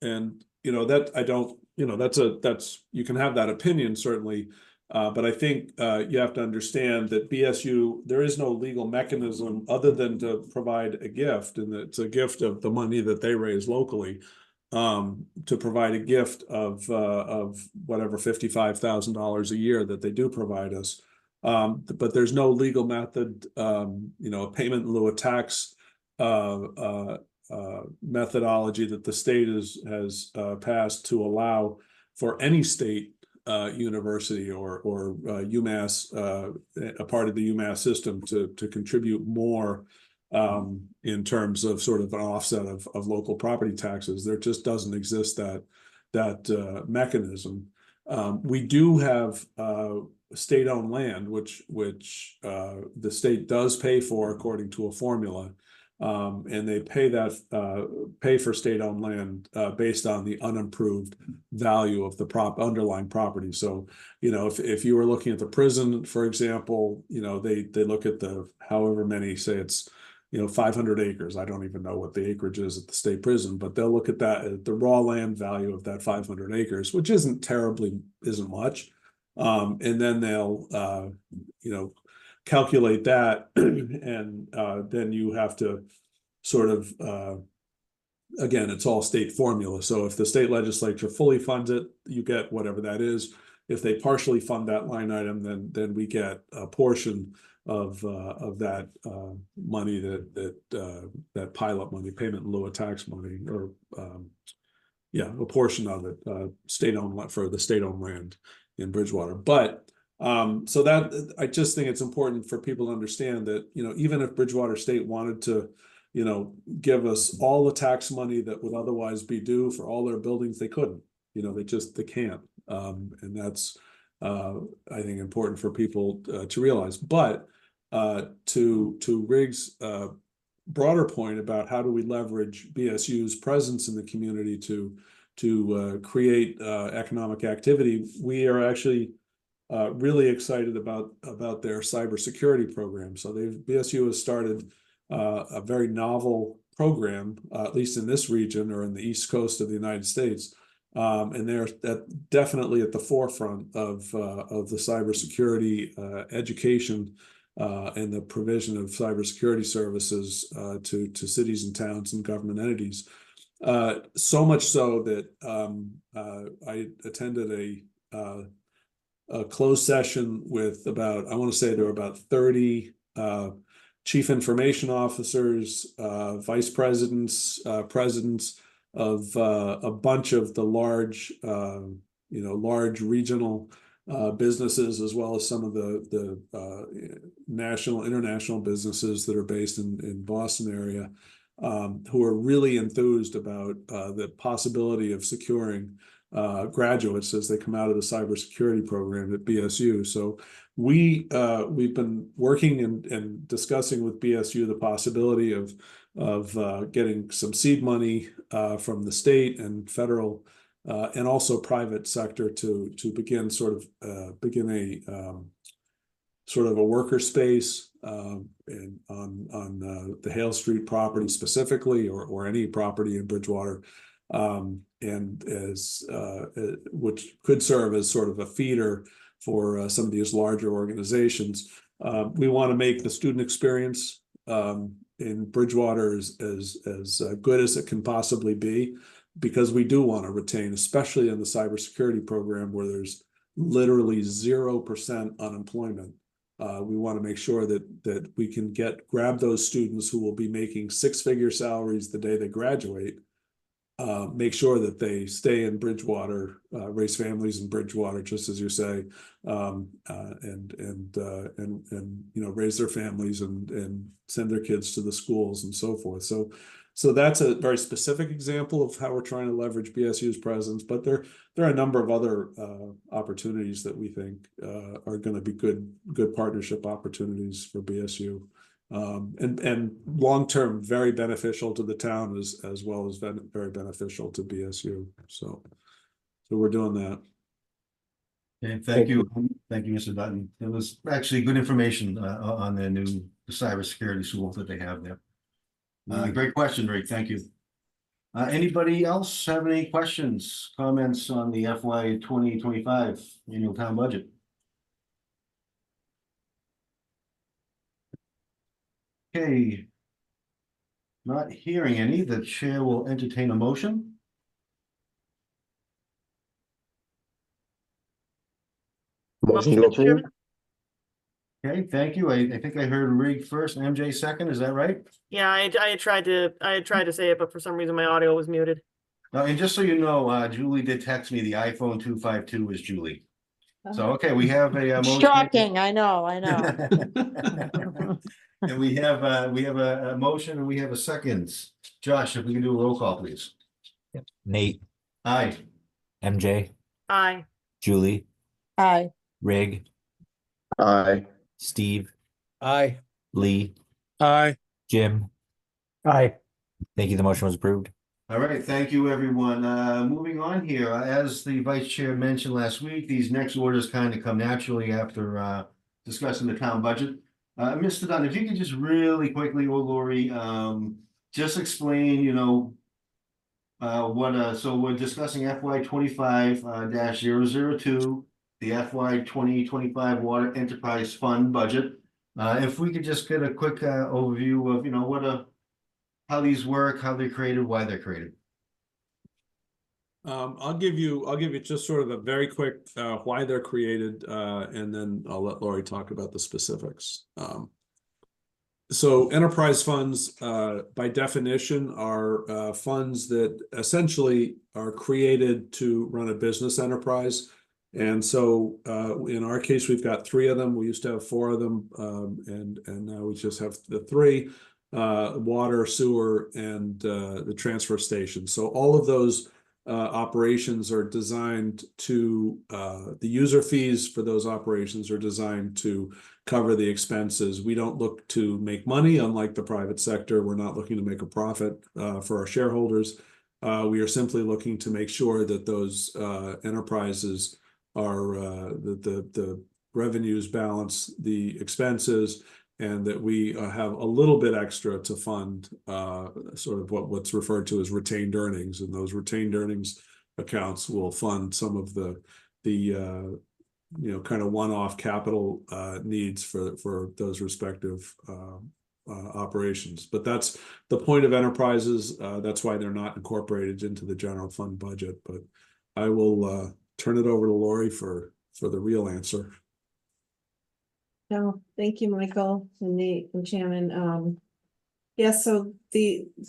you know, that I don't, you know, that's you can have that opinion certainly, but I think you have to understand that BSU, there is no legal mechanism other than to provide a gift, and it's a gift of the money that they raise locally, to provide a gift of whatever $55,000 a year that they do provide us. But there's no legal method, you know, a payment in lieu of tax methodology that the state has passed to allow for any state university or UMass, a part of the UMass system, to contribute more in terms of sort of an offset of local property taxes. There just doesn't exist that mechanism. We do have state-owned land, which the state does pay for according to a formula, and they pay for state-owned land based on the unimproved value of the underlying property. So, you know, if you were looking at the prison, for example, you know, they look at the however many, say it's, you know, 500 acres. I don't even know what the acreage is at the state prison, but they'll look at that, at the raw land value of that 500 acres, which isn't much. And then they'll, you know, calculate that, and then you have to sort of, again, it's all state formula. So if the state legislature fully funds it, you get whatever that is. If they partially fund that line item, then we get a portion of that money, that pilot money, payment in lieu of tax money, or yeah, a portion of it, state-owned, for the state-owned land in Bridgewater. But so that, I just think it's important for people to understand that, you know, even if Bridgewater State wanted to, you know, give us all the tax money that would otherwise be due for all their buildings, they couldn't. You know, they can't. And that's, I think, important for people to realize. But to Rig's broader point about how do we leverage BSU's presence in the community to create economic activity, we are actually really excited about their cybersecurity program. So BSU has started a very novel program, at least in this region or in the East Coast of the United States. And they're definitely at the forefront of the cybersecurity education and the provision of cybersecurity services to cities and towns and government entities. So much so that I attended a closed session with about, I want to say there were about 30 chief information officers, vice presidents, presidents of a bunch of the large, large regional businesses, as well as some of the national, international businesses that are based in Boston area, who are really enthused about the possibility of securing graduates as they come out of the cybersecurity program at BSU. So we've been working and discussing with BSU the possibility of getting some seed money from the state and federal and also private sector to begin sort of a worker space and on the Hale Street property specifically, or any property in Bridgewater, and as which could serve as sort of a feeder for some of these larger organizations. We want to make the student experience in Bridgewater as good as it can possibly be, because we do want to retain, especially in the cybersecurity program where there's literally 0% unemployment. We want to make sure that we can grab those students who will be making six-figure salaries the day they graduate, make sure that they stay in Bridgewater, raise families in Bridgewater, just as you say, and raise their families and send their kids to the schools and so forth. So that's a very specific example of how we're trying to leverage BSU's presence, but there are a number of other opportunities that we think are going to be good partnership opportunities for BSU. And long-term very beneficial to the town as well as very beneficial to BSU. So we're doing that. Okay, thank you. Thank you, Mr. Dutton. It was actually good information on the cybersecurity school that they have there. Great question, Rick. Thank you. Anybody else have any questions, comments on the FY 2025 annual town budget? Okay. Not hearing any, the chair will entertain a motion. Motion to approve. Okay, thank you. I think I heard Rig first, MJ second, is that right? Yeah, I had tried to say it, but for some reason my audio was muted. And just so you know, Julie did text me the iPhone 252 is Julie. So, okay, we have a motion. Shocking, I know. And we have a motion and we have a second. Josh, if we can do a roll call, please. Nate, Aye. MJ, Aye. Julie, Aye. Rig, Aye. Steve, Aye. Lee, Aye. Jim. Aye. Thank you. The motion was approved. All right, thank you, everyone. Moving on here, as the vice chair mentioned last week, these next orders kind of come naturally after discussing the town budget. Mr. Dunn, if you could just really quickly, or Lori, just explain, so we're discussing FY 25-002, the FY 2025 Water Enterprise Fund budget. If we could just get a quick overview of, how these work, how they're created, why they're created. I'll give you just sort of a very quick why they're created, and then I'll let Lori talk about the specifics. So enterprise funds, by definition, are funds that essentially are created to run a business enterprise. And so in our case, we've got 3 of them. We used to have 4 of them, and now we just have the 3. Water, sewer, and the transfer station. So all of those operations are designed to, the user fees for those operations are designed to cover the expenses. We don't look to make money, unlike the private sector. We're not looking to make a profit for our shareholders. We are simply looking to make sure that those enterprises are the revenues balance the expenses, and that we have a little bit extra to fund sort of what's referred to as retained earnings, and those retained earnings accounts will fund some of the kind of one-off capital needs for those respective operations. But that's the point of enterprises. That's why they're not incorporated into the general fund budget. But I will turn it over to Lori for the real answer. No, thank you, Michael and Nate and Shannon. Yeah, so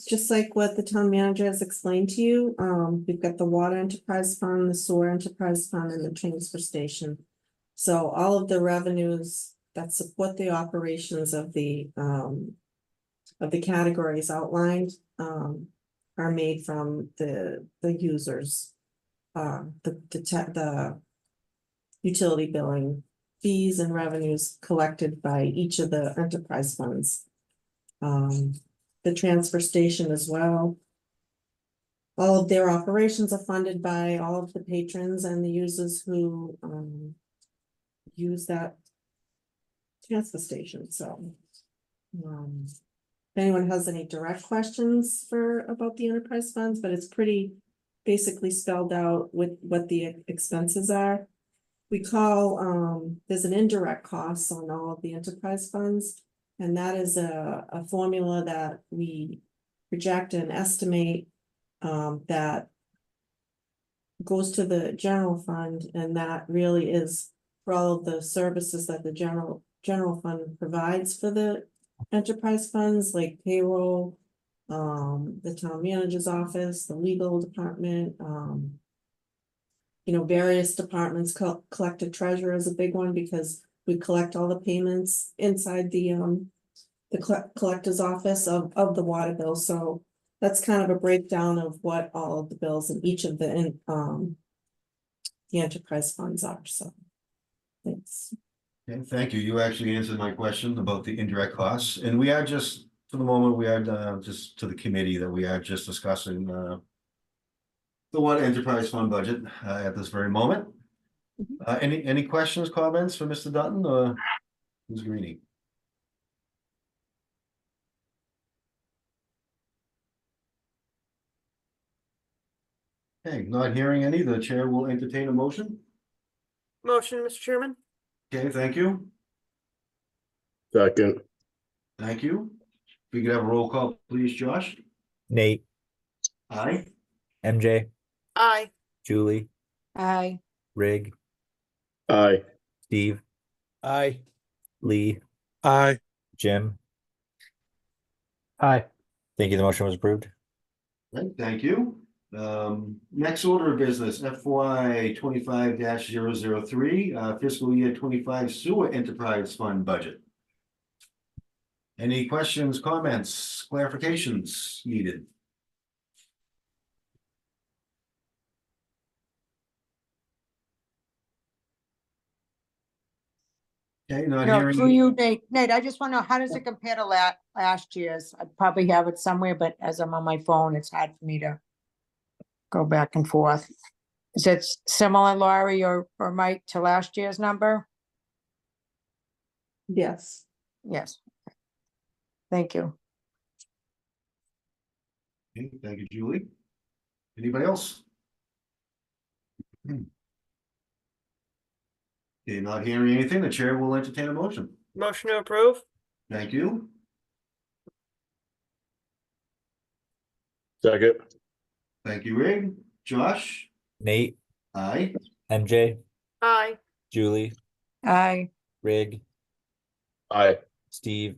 just like what the town manager has explained to you, we've got the water enterprise fund, the sewer enterprise fund, and the transfer station. So all of the revenues that support the operations of the categories outlined, are made from the users. The utility billing fees and revenues collected by each of the enterprise funds. The transfer station as well. All of their operations are funded by all of the patrons and the users who use that transfer station, so. If anyone has any direct questions about the enterprise funds, but it's pretty basically spelled out with what the expenses are. We call, there's an indirect cost on all of the enterprise funds, and that is a formula that we project and estimate that goes to the general fund, and that really is for all of the services that the general fund provides for the enterprise funds, like payroll, the town manager's office, the legal department, various departments. Collector treasurer is a big one because we collect all the payments inside the collector's office of the water bill. So that's kind of a breakdown of what all of the bills in each of the enterprise funds are. So thanks. Okay, thank you. You actually answered my question about the indirect costs, and we are just, for the moment, we are just to the committee that we are just discussing the water enterprise fund budget at this very moment. Any questions, comments for Mr. Dutton or Ms. Greenie? Okay, not hearing any, the chair will entertain a motion. Motion, Mr. Chairman? Okay, thank you. Second. Thank you. If we could have a roll call, please, Josh. Nate, Aye. MJ, Aye. Julie, Aye. Rig, Aye. Steve, Aye. Lee, Aye. Jim. Aye. Thank you. The motion was approved. Right, thank you. Next order of business, FY 25-003, fiscal year 25 sewer enterprise fund budget. Any questions, comments, clarifications needed? Okay, not No, hearing. through you, Nate, I just want to know, how does it compare to last year's? I probably have it somewhere, but as I'm on my phone, it's hard for me to go back and forth. Is it similar, Laurie or Mike, to last year's number? Yes. Yes. Thank you. Okay, thank you, Julie. Anybody else? Okay, not hearing anything, the chair will entertain a motion. Motion to approve? Thank you. Second. Thank you, Rig. Josh? Nate, Aye. MJ, Aye. Julie, Aye. Rig, Aye. Steve,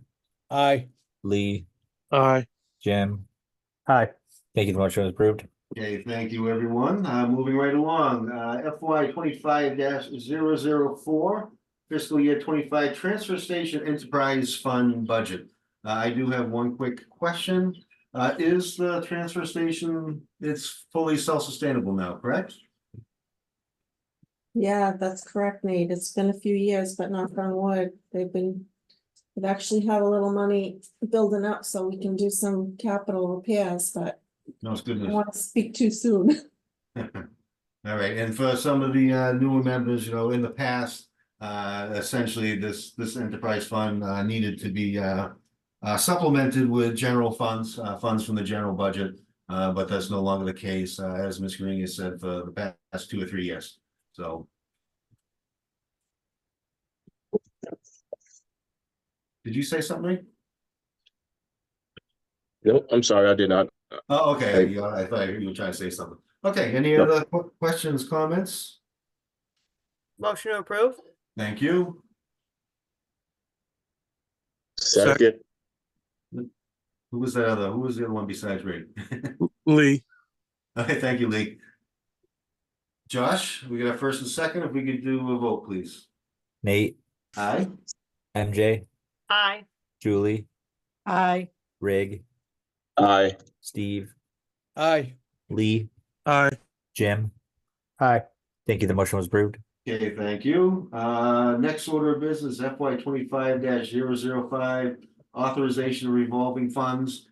Aye. Lee, Aye. Jim. Aye. Thank you. The motion was approved. Okay, thank you, everyone. Moving right along, FY 25-004, fiscal year 25 transfer station enterprise fund budget. I do have one quick question. Is the transfer station, it's fully self-sustainable now, correct? Yeah, that's correct, Nate. It's been a few years, but knock on wood, we've actually have a little money building up so we can do some capital repairs, but No, it's good I don't news. want to speak too soon. All right, and for some of the newer members, in the past, essentially this enterprise fund needed to be supplemented with general funds, funds from the general budget. But that's no longer the case, as Ms. Green has said, for the past 2 or 3 years. So. Did you say something? No, I'm sorry, I did not. Oh, okay, Hey. yeah, I thought you were trying to say something. Okay, any No. other questions, comments? Motion to approve? Thank you. Second, Who was the other one besides Ray? Lee. Okay, thank you, Lee. Josh, we got a first and second, if we could do a vote, please. Nate, Aye. MJ, Aye. Julie, Aye. Rig, aye. Steve, Aye. Lee, Aye. Jim. Aye. Thank you. The motion was approved. Okay, thank you. Next order of business, FY 25-005, authorization of revolving funds.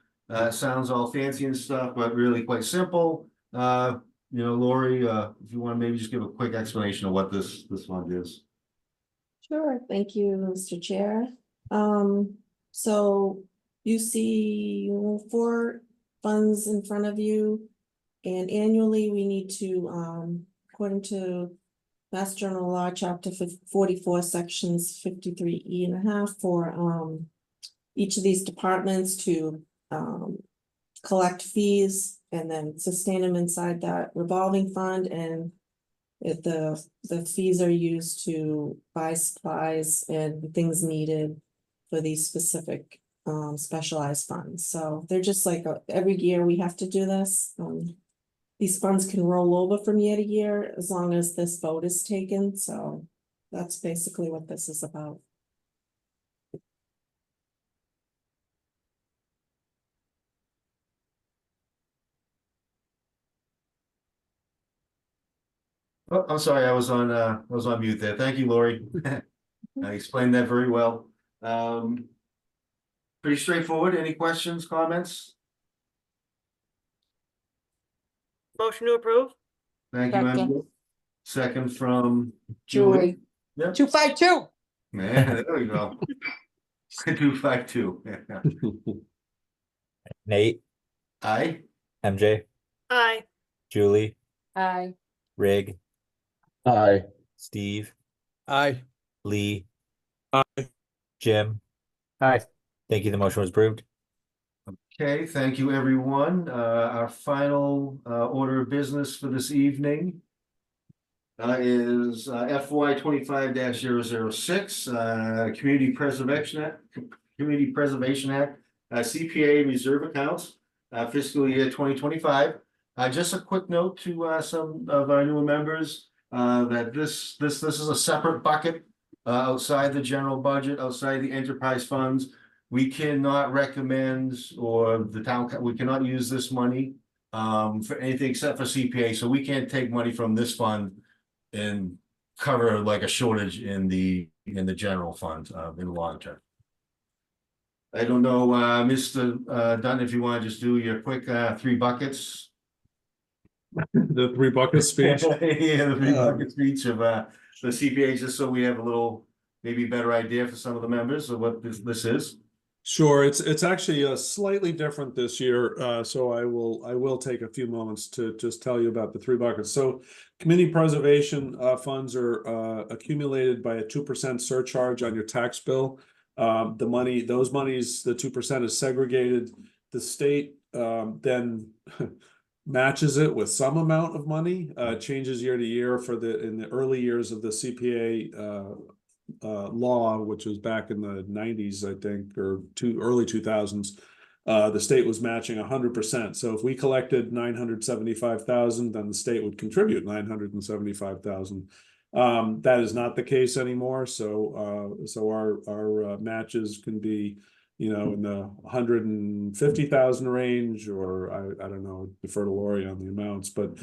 Sounds all fancy and stuff, but really quite simple. Lori, if you want to maybe just give a quick explanation of what this fund is. Sure, thank you, Mr. Chair. So you see 4 funds in front of you. And annually, we need to, according to Mass General Law, Chapter 44, Sections 53E and a half, for each of these departments to collect fees and then sustain them inside that revolving fund. And the fees are used to buy supplies and things needed for these specific specialized funds. So they're just like every year we have to do this. These funds can roll over from year to year as long as this vote is taken. So that's basically what this is about. Oh, I'm sorry, I was on mute there. Thank you, Lori. I explained that very well. Pretty straightforward. Any questions, comments? Motion to approve? Thank you, Second. Andrew. Second from Julie. Julie. Yep. 252. Man, there we go. 252. Nate, Aye. MJ, Aye. Julie, Aye. Rig, Aye. Steve, Aye. Lee, Aye. Jim. Aye. Thank you. The motion was approved. Okay, thank you, everyone. Our final order of business for this evening is FY 25-006, Community Preservation Act, CPA reserve accounts, fiscal year 2025. Just a quick note to some of our newer members that this is a separate bucket outside the general budget, outside the enterprise funds. We cannot recommend, or the town, we cannot use this money for anything except for CPA. So we can't take money from this fund and cover like a shortage in the general fund in the long term. I don't know, Mr. Dunn, if you want to just do your quick 3 buckets. The 3 bucket speech. Yeah, the 3 bucket speech of the CPA, just so we have a little maybe better idea for some of the members of what this is. Sure, it's actually slightly different this year, so I will take a few moments to just tell you about the 3 buckets. So, community preservation funds are accumulated by a 2% surcharge on your tax bill. Those monies, the 2% is segregated. The state then matches it with some amount of money. Changes year to year in the early years of the CPA law, which was back in the 90s, I think, or early 2000s, the state was matching 100%. So if we collected 975,000, then the state would contribute 975,000. That is not the case anymore. So our matches can be you know, in the 150,000 range, or I don't know, defer to Lori on the amounts, but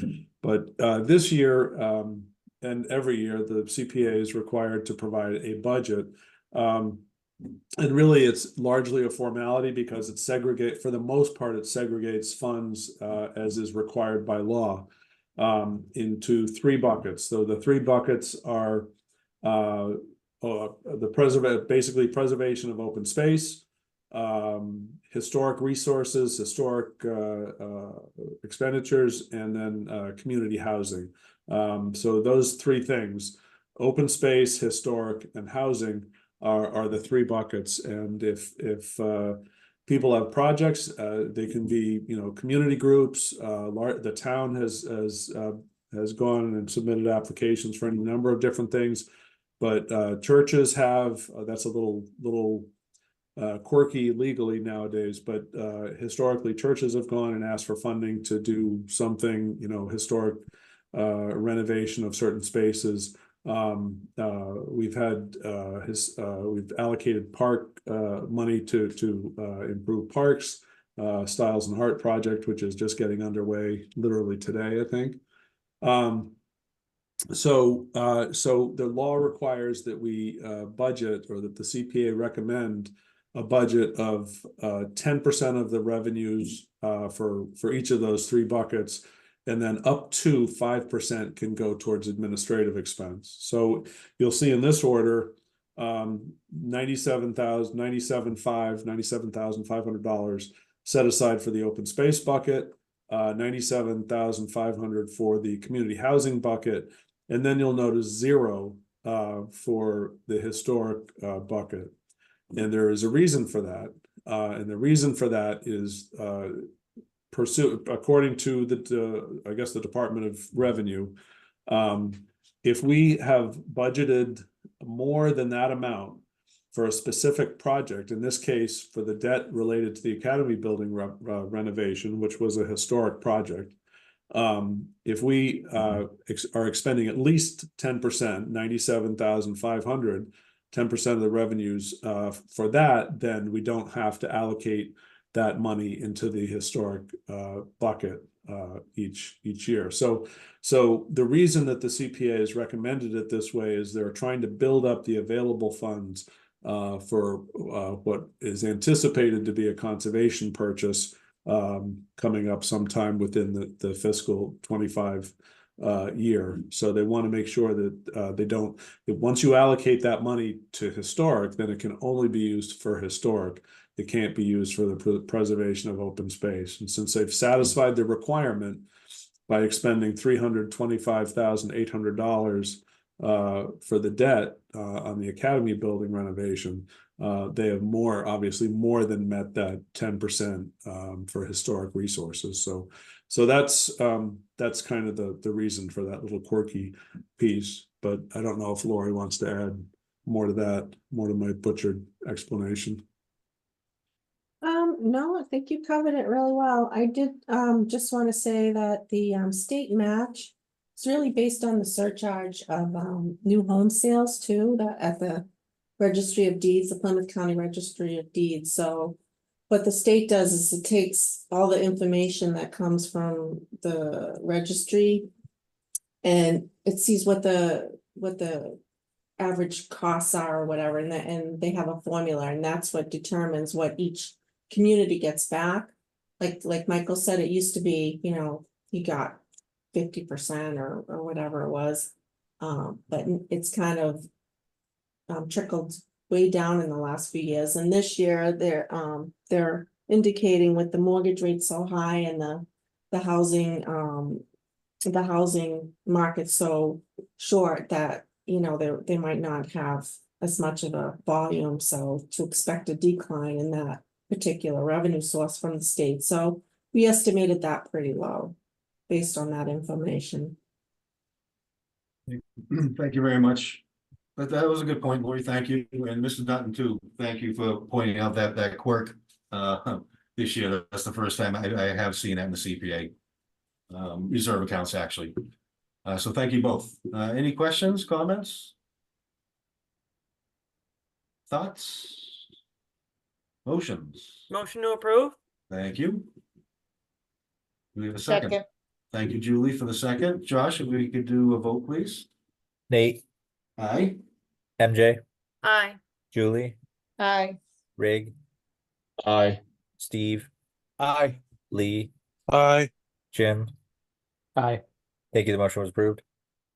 this year, and every year, the CPA is required to provide a budget. And really, it's largely a formality because for the most part, it segregates funds, as is required by law, into three buckets. So the three buckets are basically preservation of open space, historic resources, historic expenditures, and then community housing. So those three things, open space, historic, and housing, are the three buckets. And if people have projects, they can be, you know, community groups. The town has gone and submitted applications for any number of different things, but churches have, that's a little quirky legally nowadays, but historically churches have gone and asked for funding to do something, you know, historic renovation of certain spaces. We've allocated park money to improve parks, Styles and Hart project, which is just getting underway literally today, I think. So the law requires that we budget, or that the CPA recommend a budget of 10% of the revenues for each of those three buckets. And then up to 5% can go towards administrative expense. So you'll see in this order, $97,500 set aside for the open space bucket, $97,500 for the community housing bucket, and then you'll notice zero for the historic bucket. And there is a reason for that, and the reason for that is according to I guess the Department of Revenue, if we have budgeted more than that amount for a specific project, in this case for the debt related to the Academy building renovation, which was a historic project, if we are expending at least 10%, 97,500, 10% of the revenues for that, then we don't have to allocate that money into the historic bucket each year. So the reason that the CPA has recommended it this way is they're trying to build up the available funds for what is anticipated to be a conservation purchase coming up sometime within the fiscal 25 year. So they want to make sure that that once you allocate that money to historic, then it can only be used for historic. It can't be used for the preservation of open space. And since they've satisfied the requirement by expending $325,800 for the debt on the Academy building renovation, they have obviously more than met that 10% for historic resources. So that's kind of the reason for that little quirky piece. But I don't know if Lori wants to add more to that, more to my butchered explanation. No, I think you covered it really well. I did just want to say that the state match is really based on the surcharge of new home sales too, that at the Registry of Deeds, the Plymouth County Registry of Deeds. So what the state does is it takes all the information that comes from the registry and it sees what the average costs are or whatever, and they have a formula, and that's what determines what each community gets back. Like Michael said, it used to be, you know, you got 50% or whatever it was. But it's kind of trickled way down in the last few years. And this year they're indicating with the mortgage rate so high and the housing market so short that, you know, they might not have as much of a volume. So to expect a decline in that particular revenue source from the state. So we estimated that pretty low based on that information. Thank you very much. But that was a good point, Lori. Thank you. And Mr. Dutton too. Thank you for pointing out that quirk this year. That's the first time I have seen that in the CPA reserve accounts, actually. So thank you both. Any questions, comments? Thoughts? Motions. Motion to approve? Thank you. Do we have a second? Second, Thank you, Julie, for the second. Josh, if we could do a vote, please. Nate, Aye. MJ, Aye. Julie, aye, Rig, Aye. Steve, Aye. Lee, Aye. Jim. Aye. Thank you. The motion was approved.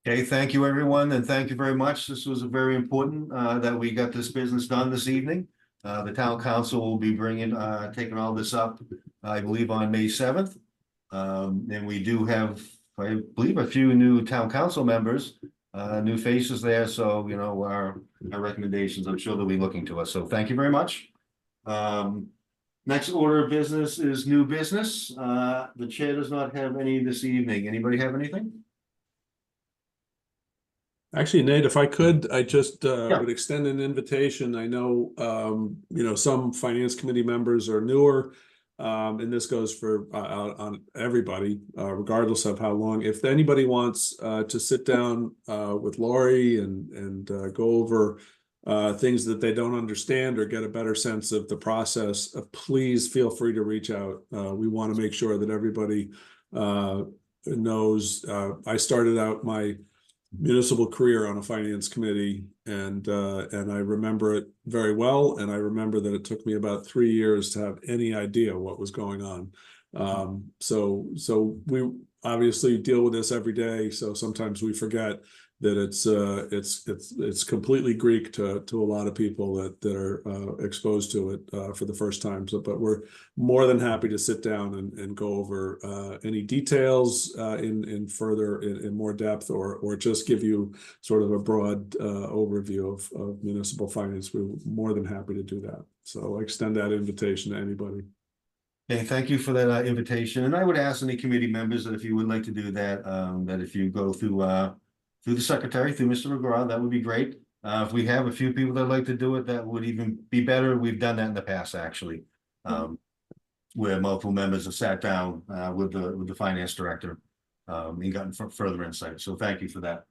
Okay, thank you, everyone, and thank you very much. This was very important that we got this business done this evening. The town council will be taking all this up, I believe, on May 7th. And we do have, I believe, a few new town council members, new faces there, so, you know, our recommendations, I'm sure they'll be looking to us, so thank you very much. Next order of business is new business. The chair does not have any this evening. Anybody have anything? Actually, Nate, if I could, I just Yeah. would extend an invitation. I know, you know, some finance committee members are newer. And this goes for on everybody, regardless of how long. If anybody wants to sit down with Lori and go over things that they don't understand or get a better sense of the process, please feel free to reach out. We want to make sure that everybody knows. I started out my municipal career on a finance committee, and I remember it very well, and I remember that it took me about 3 years to have any idea what was going on. So we obviously deal with this every day, so sometimes we forget that it's completely Greek to a lot of people that are exposed to it for the first time. So, but we're more than happy to sit down and go over any details in more depth, or just give you sort of a broad overview of municipal finance. We're more than happy to do that. So I extend that invitation to anybody. Okay, thank you for that invitation, and I would ask any committee members that if you would like to do that, that if you go through the secretary, through Mr. McGraw, that would be great. If we have a few people that like to do it, that would even be better. We've done that in the past, actually. Where multiple members have sat down with the finance director and gotten further insight. So thank you for that.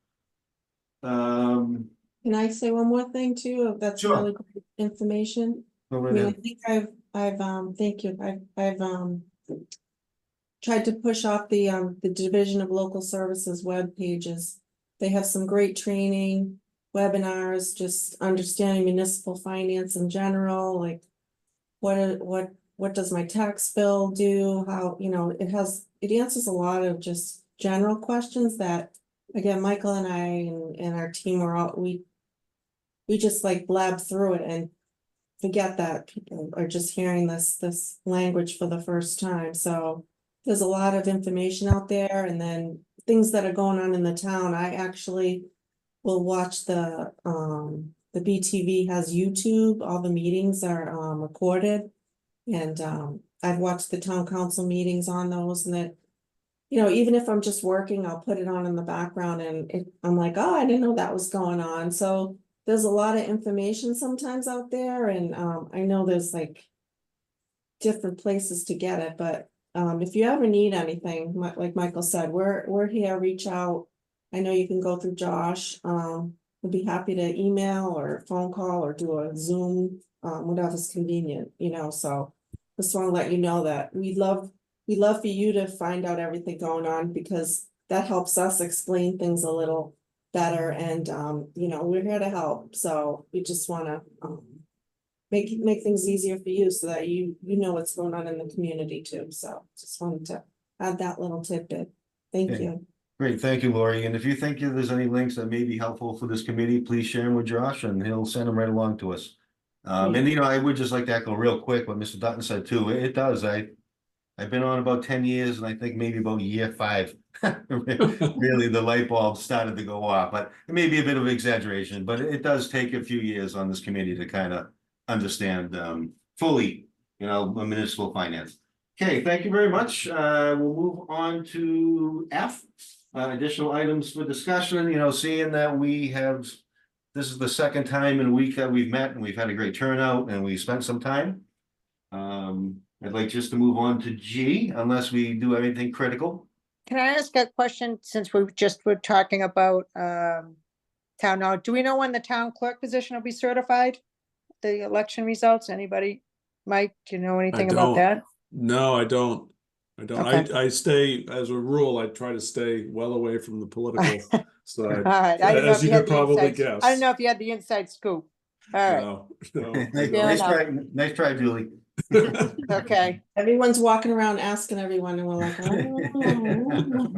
Can I say one more thing too? That's Sure. really great information. Go I right mean, I ahead. think thank you. I've tried to push off the Division of Local Services web pages. They have some great training, webinars, just understanding municipal finance in general, like what does my tax bill do? How, you know, it answers a lot of just general questions that, again, Michael and I and our team we just like blab through it and forget that people are just hearing this language for the first time. So there's a lot of information out there, and then things that are going on in the town. I actually will watch the BTV has YouTube. All the meetings are recorded, and I've watched the town council meetings on those, and that, you know, even if I'm just working, I'll put it on in the background, and I'm like, oh, I didn't know that was going on. So there's a lot of information sometimes out there, and I know there's like different places to get it, but if you ever need anything, like Michael said, we're here, reach out. I know you can go through Josh. We'd be happy to email or phone call or do a Zoom, whatever's convenient, you know. So just want to let you know that we'd love for you to find out everything going on, because that helps us explain things a little better, and you know, we're here to help. So we just want to make things easier for you, so that you know what's going on in the community too. So just wanted to add that little tidbit. Thank Okay. you. Great, thank you, Lori. And if you think there's any links that may be helpful for this committee, please share them with Josh and he'll send them right along to us. And you know, I would just like to echo real quick what Mr. Dutton said too. It does. I've been on about 10 years, and I think maybe about year 5, really the light bulb started to go off, but it may be a bit of exaggeration, but it does take a few years on this committee to kind of understand fully, you know, municipal finance. Okay, thank you very much. We'll move on to F, additional items for discussion. You know, seeing that this is the second time in a week that we've met, and we've had a great turnout, and we spent some time. I'd like just to move on to G, unless we do anything critical. can I ask a question, since we were talking about town hall? Do we know when the town clerk position will be certified? The election results, anybody Mike, do you know anything don't. about that? No, I don't. I don't. Okay. I stay, as a rule, I try to stay well away from the political All side. right, I didn't know As if you you had could the probably inside, guess. I didn't know if you had the inside scoop. All right, No, no. Nice Fair nice enough. try, nice try, Julie. okay. Everyone's walking around asking everyone and we're like, oh.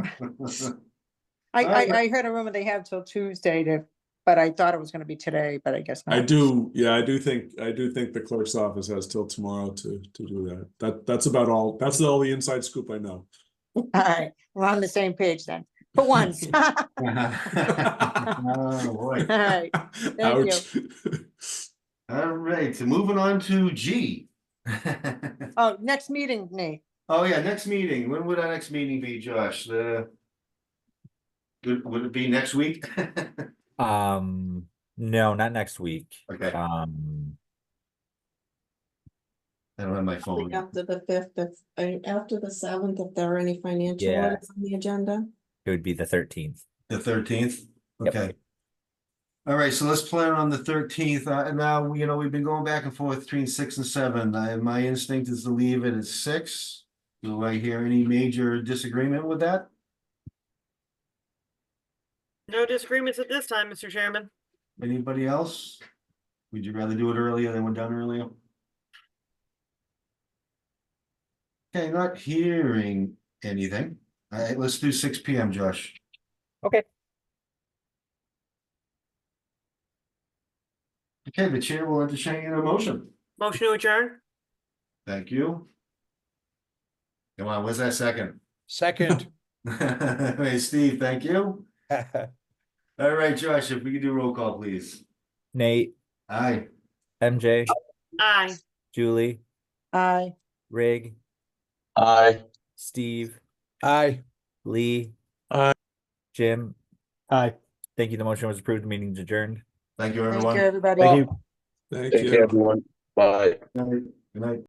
I heard a rumor they have till Tuesday to, but I thought it was gonna be today, but I guess not. I do, yeah, I do think the clerk's office has till tomorrow to do that. That's about all. That's all the inside scoop I know. All right, we're on the same page then, for once. All Oh, boy. right, thank you. Ouch. All right, so moving on to G. Oh, next meeting, Nate. Oh, yeah, next meeting. When would our next meeting be, Josh? Would it be next week? No, not next week. Okay. I don't have my phone. After the 5th, after the 7th, if there are any financial Yeah. items on the agenda. It would be the 13th. The 13th? Yep. Okay. All right, so let's plan on the 13th. And now, we've been going back and forth between 6 and 7. My instinct is to leave it at 6. Do I hear any major disagreement with that? No disagreements at this time, Mr. Chairman. Anybody else? Would you rather do it earlier than we're done earlier? Okay, not hearing anything. All right, let's do 6 PM, Josh. Okay. Okay, the chair will entertain a motion. Motion to adjourn? Thank you. Come on, where's that second? Second. Hey, Steve, thank you. All right, Josh, if we could do roll call, please. Nate, Aye. MJ, Aye. Julie, Aye. Rig, Aye. Steve, Aye. Lee. Aye. Jim. Aye. Thank you. The motion was approved. Meeting's adjourned. Thank you, Thank everyone. you, everybody. Thank you. Thank Take care, you. everyone. Bye. Good night. Good night.